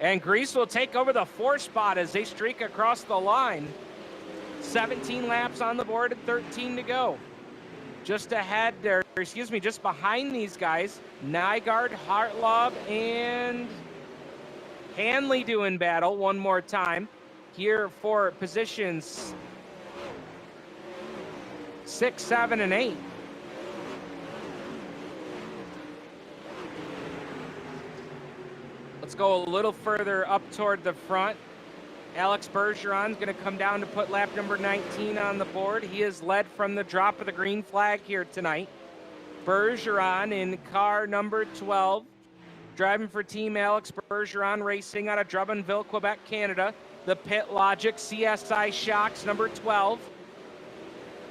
And Grease will take over the 4th spot as they streak across the line. 17 laps on the board and 13 to go. Just ahead, or excuse me, just behind these guys, Nygaard, Hartlaub, and Hanley doing battle one more time here for positions 6, 7, and 8. Let's go a little further up toward the front. Alex Bergeron's going to come down to put lap number 19 on the board. He is led from the drop of the green flag here tonight. Bergeron in car number 12, driving for Team Alex Bergeron Racing out of Drummondville, Quebec, Canada. The Pit Logic CSI Shocks number 12.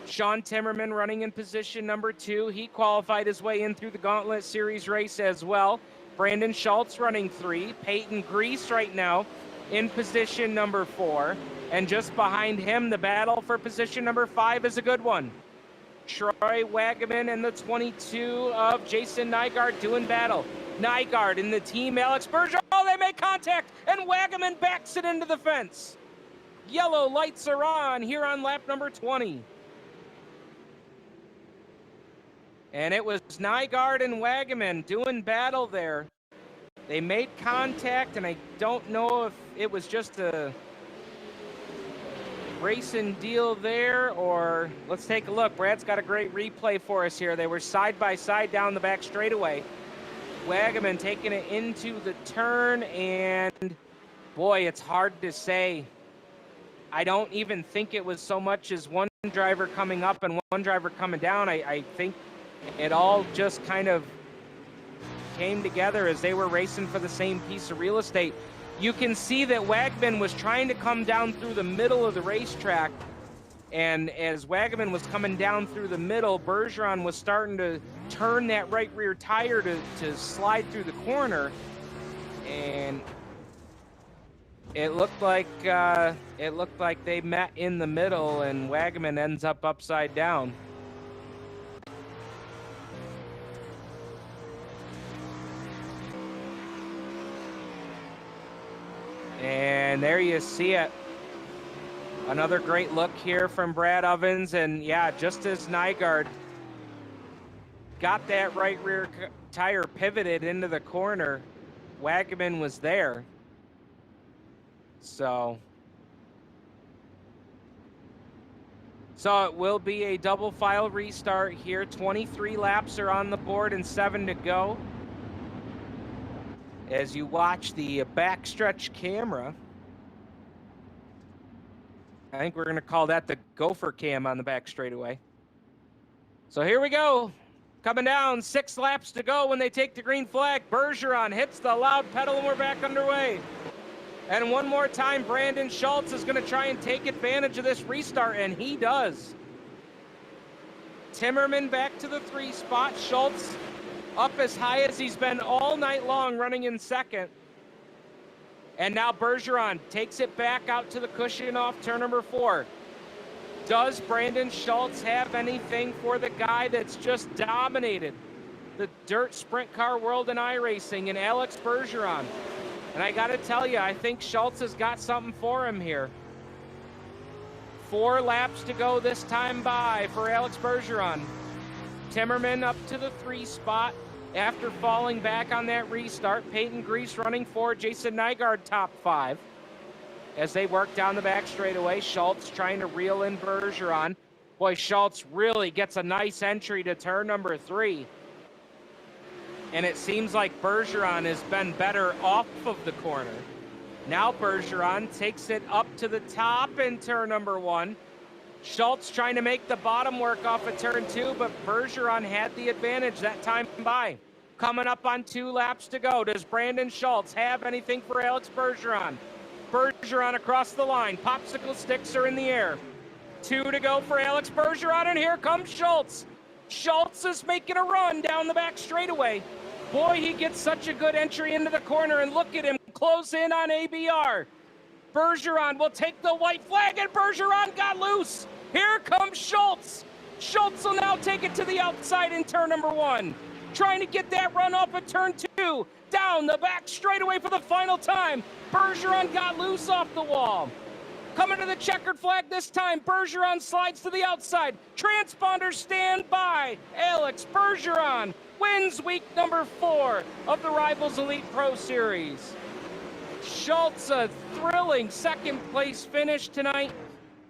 Sean Timmerman running in position number 2. He qualified his way in through the Gauntlet Series race as well. Brandon Schultz running 3. Peyton Grease right now in position number 4. And just behind him, the battle for position number 5 is a good one. Troy Wagaman and the 22 of Jason Nygaard doing battle. Nygaard in the Team Alex Bergeron. Oh, they make contact, and Wagaman backs it into the fence. Yellow lights are on here on lap number 20. And it was Nygaard and Wagaman doing battle there. They made contact, and I don't know if it was just a racing deal there, or let's take a look. Brad's got a great replay for us here. They were side by side down the back straightaway. Wagaman taking it into the turn, and boy, it's hard to say. I don't even think it was so much as one driver coming up and one driver coming down. I think it all just kind of came together as they were racing for the same piece of real estate. You can see that Wagaman was trying to come down through the middle of the racetrack, and as Wagaman was coming down through the middle, Bergeron was starting to turn that right rear tire to slide through the corner, and it looked like they met in the middle, and Wagaman ends up upside down. And there you see it. Another great look here from Brad Ovens. And yeah, just as Nygaard got that right rear tire pivoted into the corner, Wagaman was there. So it will be a double file restart here. 23 laps are on the board and 7 to go. As you watch the backstretch camera, I think we're going to call that the gopher cam on the back straightaway. So here we go. Coming down, 6 laps to go when they take the green flag. Bergeron hits the loud pedal and we're back underway. And one more time, Brandon Schultz is going to try and take advantage of this restart, and he does. Timmerman back to the 3 spot. Schultz up as high as he's been all night long, running in 2nd. And now Bergeron takes it back out to the cushion off turn number 4. Does Brandon Schultz have anything for the guy that's just dominated the dirt sprint car world in iRacing, and Alex Bergeron? And I got to tell you, I think Schultz has got something for him here. 4 laps to go this time by for Alex Bergeron. Timmerman up to the 3 spot. After falling back on that restart, Peyton Grease running forward, Jason Nygaard top 5. As they work down the back straightaway, Schultz trying to reel in Bergeron. Boy, Schultz really gets a nice entry to turn number 3. And it seems like Bergeron has been better off of the corner. Now Bergeron takes it up to the top in turn number 1. Schultz trying to make the bottom work off of turn 2, but Bergeron had the advantage that time by. Coming up on 2 laps to go. Does Brandon Schultz have anything for Alex Bergeron? Bergeron across the line. Popsicle sticks are in the air. 2 to go for Alex Bergeron, and here comes Schultz. Schultz is making a run down the back straightaway. Boy, he gets such a good entry into the corner, and look at him close in on ABR. Bergeron will take the white flag, and Bergeron got loose. Here comes Schultz. Schultz will now take it to the outside in turn number 1. Trying to get that run off at turn 2. Down the back straightaway for the final time. Bergeron got loose off the wall. Coming to the checkered flag this time. Bergeron slides to the outside. Transponders stand by. Alex Bergeron wins week number 4 of the Rivalz Elite Pro Series. Schultz, a thrilling second place finish tonight.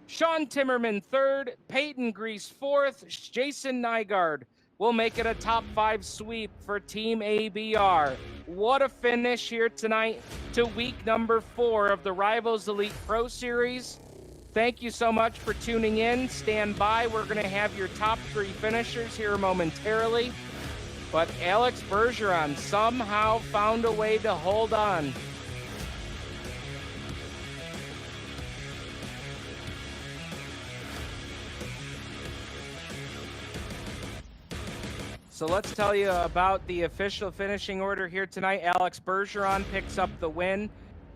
Sean Timmerman 3rd, Peyton Grease 4th, Jason Nygaard will make it a top 5 sweep for Team ABR. What a finish here tonight to week number 4 of the Rivalz Elite Pro Series. Thank you so much for tuning in. Stand by. We're going to have your top 3 finishers here momentarily. But Alex Bergeron somehow found a way to hold on. So let's tell you about the official finishing order here tonight. Alex Bergeron picks up the win.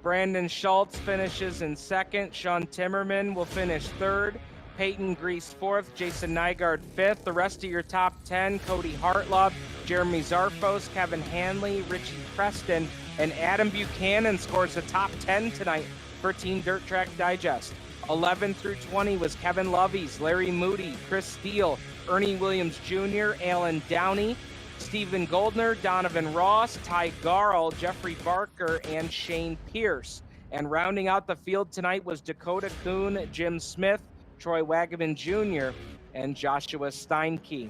Brandon Schultz finishes in 2nd. Sean Timmerman will finish 3rd. Peyton Grease 4th. Jason Nygaard 5th. The rest of your top 10, Cody Hartlove, Jeremy Zarfos, Kevin Hanley, Richie Preston, and Adam Buchanan scores the top 10 tonight for Team Dirt Track Digest. 11 through 20 was Kevin Loveys, Larry Moody, Chris Steele, Ernie Williams Jr., Alan Downey, Stephen Goldner, Donovan Ross, Ty Garl, Jeffrey Barker, and Shane Pierce. And rounding out the field tonight was Dakota Kuhn, Jim Smith, Troy Wagaman Jr., and Joshua Steinke.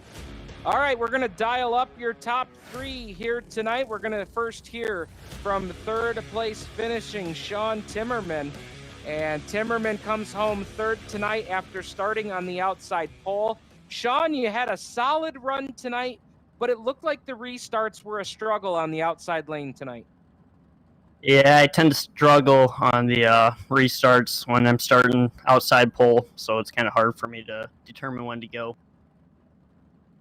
All right, we're going to dial up your top 3 here tonight. We're going to first hear from 3rd place finishing Sean Timmerman. And Timmerman comes home 3rd tonight after starting on the outside pole. Sean, you had a solid run tonight, but it looked like the restarts were a struggle on the outside lane tonight. Yeah, I tend to struggle on the restarts when I'm starting outside pole, so it's kind of hard for me to determine when to go.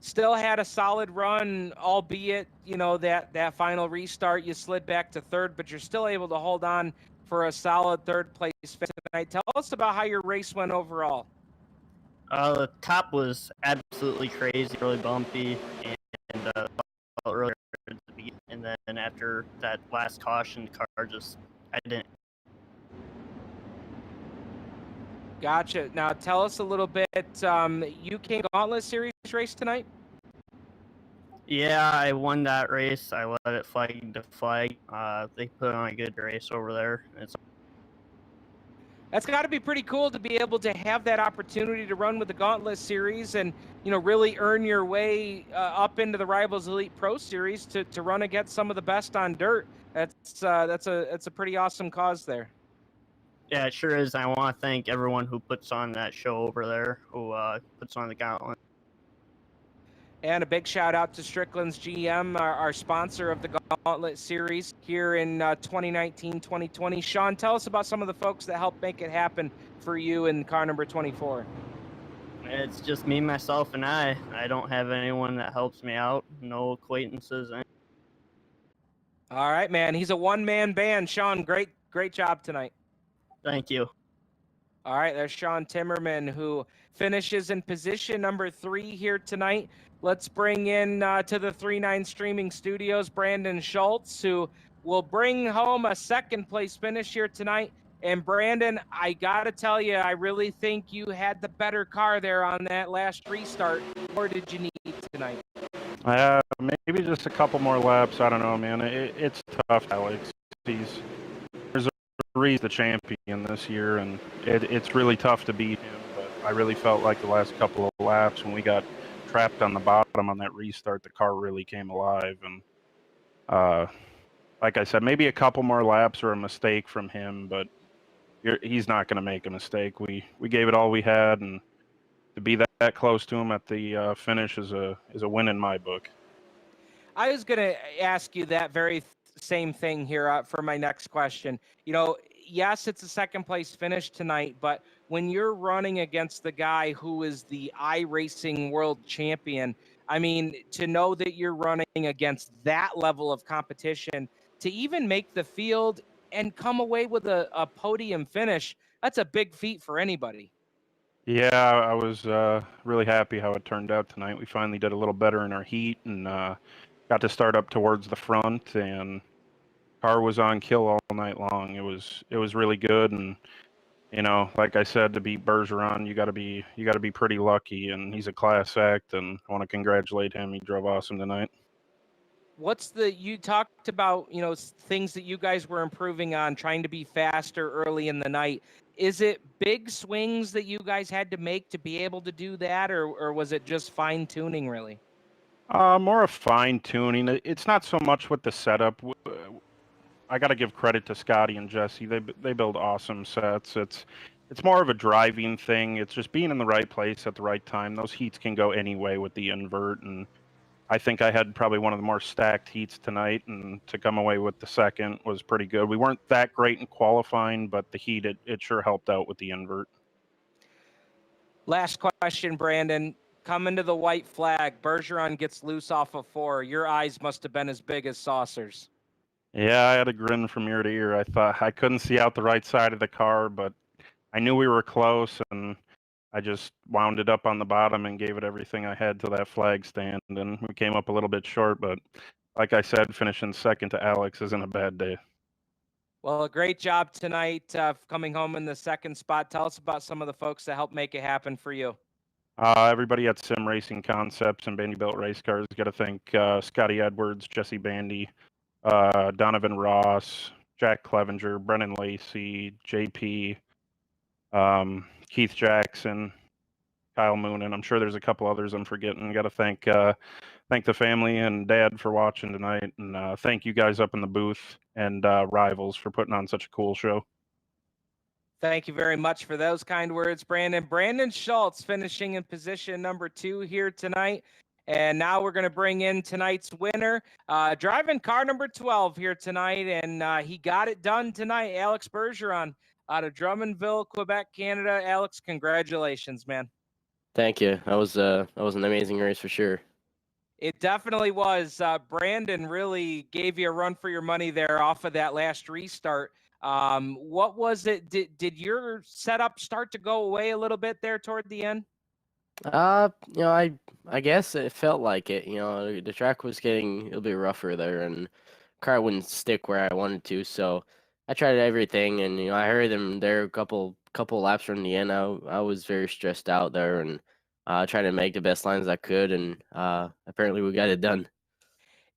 Still had a solid run, albeit, that final restart, you slid back to 3rd, but you're still able to hold on for a solid 3rd place finish tonight. Tell us about how your race went overall. The top was absolutely crazy, really bumpy, and really at the beginning. And then after that last caution, the car I didn't. Gotcha. Now tell us a little bit. UK Gauntlet Series race tonight. Yeah, I won that race. I let it flag to flag. They put on a good race over there. That's got to be pretty cool to be able to have that opportunity to run with the Gauntlet Series and, really earn your way up into the Rivalz Elite Pro Series to run against some of the best on dirt. That's a pretty awesome cause there. Yeah, it sure is. I want to thank everyone who puts on that show over there, who puts on the Gauntlet. And a big shout out to Strickland's GM, our sponsor of the Gauntlet Series here in 2019-2020. Sean, tell us about some of the folks that helped make it happen for you in car number 24. It's just me, myself, and I. I don't have anyone that helps me out. No acquaintances. All right, man. He's a one-man band. Sean, great job tonight. Thank you. All right, there's Sean Timmerman, who finishes in position number 3 here tonight. Let's bring in to the 3-9 streaming studios, Brandon Schultz, who will bring home a 2nd place finish here tonight. And Brandon, I got to tell you, I really think you had the better car there on that last restart. Or did you need tonight? Maybe just a couple more laps. I don't know, man. It's tough, Alex. There's a reason the champion this year, and it's really tough to beat him. But I really felt like the last couple of laps when we got trapped on the bottom on that restart, the car really came alive. And like I said, maybe a couple more laps or a mistake from him, but he's not going to make a mistake. We gave it all we had, and to be that close to him at the finish is a win in my book. I was going to ask you that very same thing here for my next question. You know, yes, it's a second place finish tonight, but when you're running against the guy who is the iRacing world champion, I mean, to know that you're running against that level of competition, to even make the field and come away with a podium finish, that's a big feat for anybody. Yeah, I was really happy how it turned out tonight. We finally did a little better in our heat and got to start up towards the front, and car was on kill all night long. It was really good, and you know, like I said, to beat Bergeron, you got to be pretty lucky, and he's a class act, and I want to congratulate him. He drove awesome tonight. You talked about, you know, things that you guys were improving on, trying to be faster early in the night. Is it big swings that you guys had to make to be able to do that, or was it just fine tuning really? More of fine tuning. It's not so much with the setup. I got to give credit to Scotty and Jesse. They build awesome sets. It's more of a driving thing. It's just being in the right place at the right time. Those heats can go any way with the invert, and I think I had probably one of the more stacked heats tonight, and to come away with the second was pretty good. We weren't that great in qualifying, but the heat, it sure helped out with the invert. Last question, Brandon. Coming to the white flag, Bergeron gets loose off of 4. Your eyes must have been as big as saucers. Yeah, I had a grin from ear to ear. I thought I couldn't see out the right side of the car, but I knew we were close, and I just wound it up on the bottom and gave it everything I had to that flag stand, and we came up a little bit short, but like I said, finishing second to Alex isn't a bad day. Well, a great job tonight coming home in the second spot. Tell us about some of the folks that helped make it happen for you. Everybody at Sim Racing Concepts and Bandy Belt Race Cars. Got to thank Scotty Edwards, Jesse Bandy, Donovan Ross, Jack Clevenger, Brennan Lacey, JP, Keith Jackson, Kyle Moon, and I'm sure there's a couple others I'm forgetting. Got to thank the family and Dad for watching tonight, and thank you guys up in the booth and Rivalz for putting on such a cool show. Thank you very much for those kind words, Brandon. Brandon Schultz finishing in position number 2 here tonight. And now we're going to bring in tonight's winner, driving car number 12 here tonight. And he got it done tonight, Alex Bergeron out of Drummondville, Quebec, Canada. Alex, congratulations, man. Thank you. That was an amazing race for sure. It definitely was. Brandon really gave you a run for your money there off of that last restart. What was it? Did your setup start to go away a little bit there toward the end? You know, I guess it felt like it. You know, the track was getting a little bit rougher there, and the car wouldn't stick where I wanted to. So I tried everything, and you know, I heard them there a couple laps from the end. I was very stressed out there, and trying to make the best lines I could, and apparently we got it done.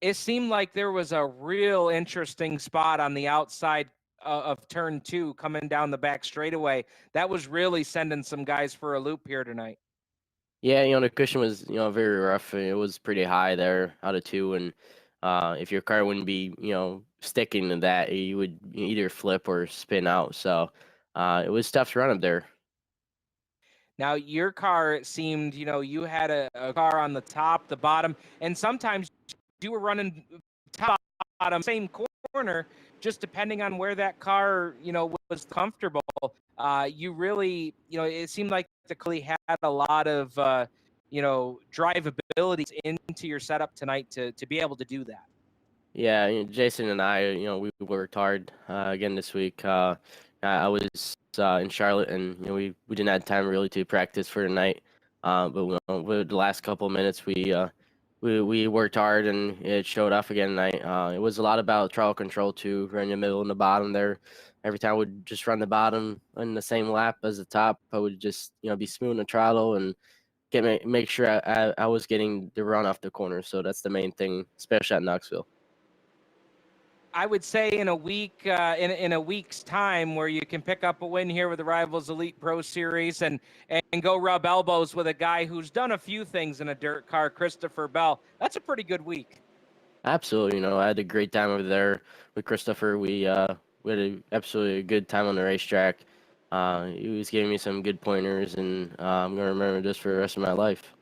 It seemed like there was a real interesting spot on the outside of turn 2 coming down the back straightaway. That was really sending some guys for a loop here tonight. Yeah, you know, the cushion was, you know, very rough. It was pretty high there out of 2, and if your car wouldn't be, you know, sticking to that, you would either flip or spin out. So it was tough to run up there. Now, your car, it seemed, you know, you had a car on the top, the bottom, and sometimes you were running top, bottom, same corner, just depending on where that car, you know, was comfortable. You really, you know, it seemed like the Clio had a lot of, you know, drivability into your setup tonight to be able to do that. Yeah, you know, Jason and I, you know, we worked hard again this week. I was in Charlotte, and you know, we didn't have time really to practice for the night. But with the last couple of minutes, we worked hard, and it showed off again tonight. It was a lot about throttle control too, right in the middle and the bottom there. Every time I would just run the bottom in the same lap as the top, I would just, you know, be smoothing the throttle and make sure I was getting the run off the corner. So that's the main thing, especially at Knoxville. I would say in a week, in a week's time, where you can pick up a win here with the Rivalz Elite Pro Series and go rub elbows with a guy who's done a few things in a dirt car, Christopher Bell. That's a pretty good week. Absolutely. I had a great time over there with Christopher. We had absolutely a good time on the racetrack. He was giving me some good pointers, and I'm going to remember this for the rest of my life.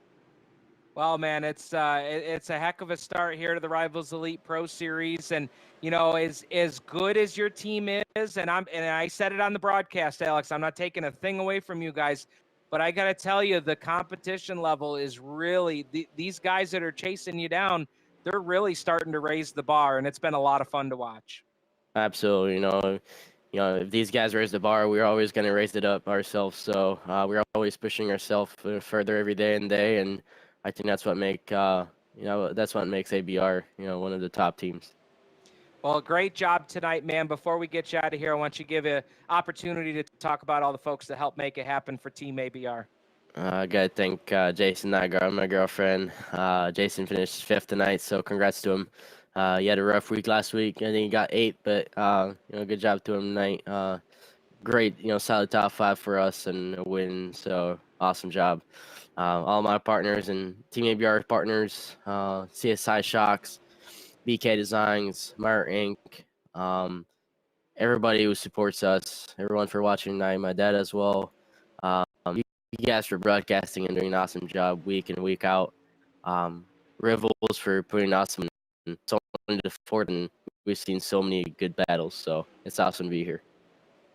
Well, man, it's a heck of a start here to the Rivalz Elite Pro Series, and as good as your team is, and I said it on the broadcast, Alex, I'm not taking a thing away from you guys, but I got to tell you, the competition level is really these guys that are chasing you down. They're really starting to raise the bar, and it's been a lot of fun to watch. Absolutely. If these guys raise the bar, we're always going to raise it up ourselves. So we're always pushing ourselves further every day, and I think that's what makes ABR, one of the top teams. Well, great job tonight, man. Before we get you out of here, I want you to give an opportunity to talk about all the folks that helped make it happen for Team ABR. I got to thank Jason Nygaard, my girlfriend. Jason finished 5th tonight, so congrats to him. He had a rough week last week. I think he got 8th, but good job to him tonight. Great, solid top 5 for us and a win, so awesome job. All my partners and Team ABR partners, CSI Shocks, BK Designs, Meyer Inc., everybody who supports us, everyone for watching tonight, my dad as well. You guys for broadcasting and doing an awesome job week in, week out. Rivalz for putting awesome so into the fort, and we've seen so many good battles, so it's awesome to be here.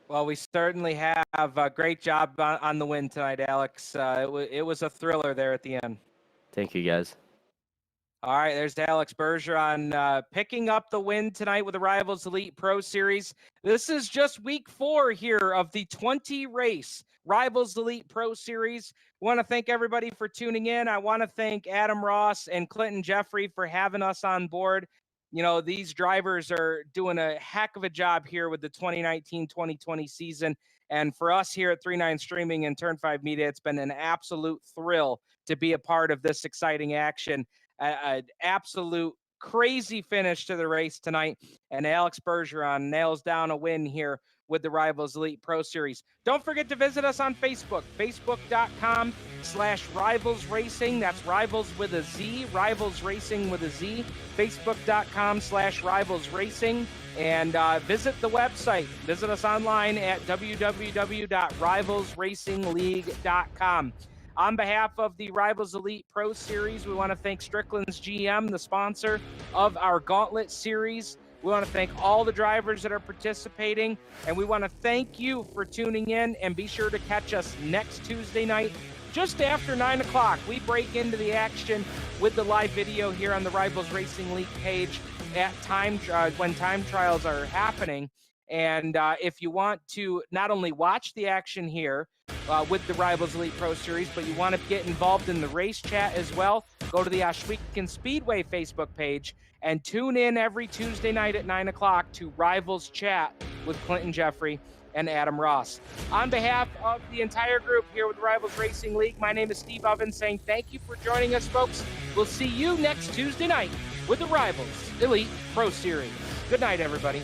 Well, we certainly have. A great job on the win tonight, Alex. It was a thriller there at the end. Thank you, guys. All right, there's Alex Bergeron picking up the win tonight with the Rivalz Elite Pro Series. This is just week 4 here of the 20-race Rivalz Elite Pro Series. I want to thank everybody for tuning in. I want to thank Adam Ross and Clinton Jeffrey for having us on board. These drivers are doing a heck of a job here with the 2019-2020 season. And for us here at 3-9 Streaming and Turn 5 Media, it's been an absolute thrill to be a part of this exciting action. An absolute crazy finish to the race tonight, and Alex Bergeron nails down a win here with the Rivalz Elite Pro Series. Don't forget to visit us on Facebook, facebook.com/Rivalz Racing. That's Rivalz with a Z, Rivalz Racing with a Z, facebook.com/Rivalz Racing. And visit the website. Visit us online at www.rivalzracingleague.com. On behalf of the Rivalz Elite Pro Series, we want to thank Strickland's GM, the sponsor of our Gauntlet Series. We want to thank all the drivers that are participating, and we want to thank you for tuning in, and be sure to catch us next Tuesday night, just after 9 o'clock. We break into the action with the live video here on the Rivalz Racing League page at when time trials are happening. And if you want to not only watch the action here with the Rivalz Elite Pro Series, but you want to get involved in the race chat as well, go to the Ashweekon Speedway Facebook page and tune in every Tuesday night at 9 o'clock to Rivalz Chat with Clinton Jeffrey and Adam Ross. On behalf of the entire group here with the Rivalz Racing League, my name is Steve Ovens saying thank you for joining us, folks. We'll see you next Tuesday night with the Rivalz Elite Pro Series. Good night, everybody.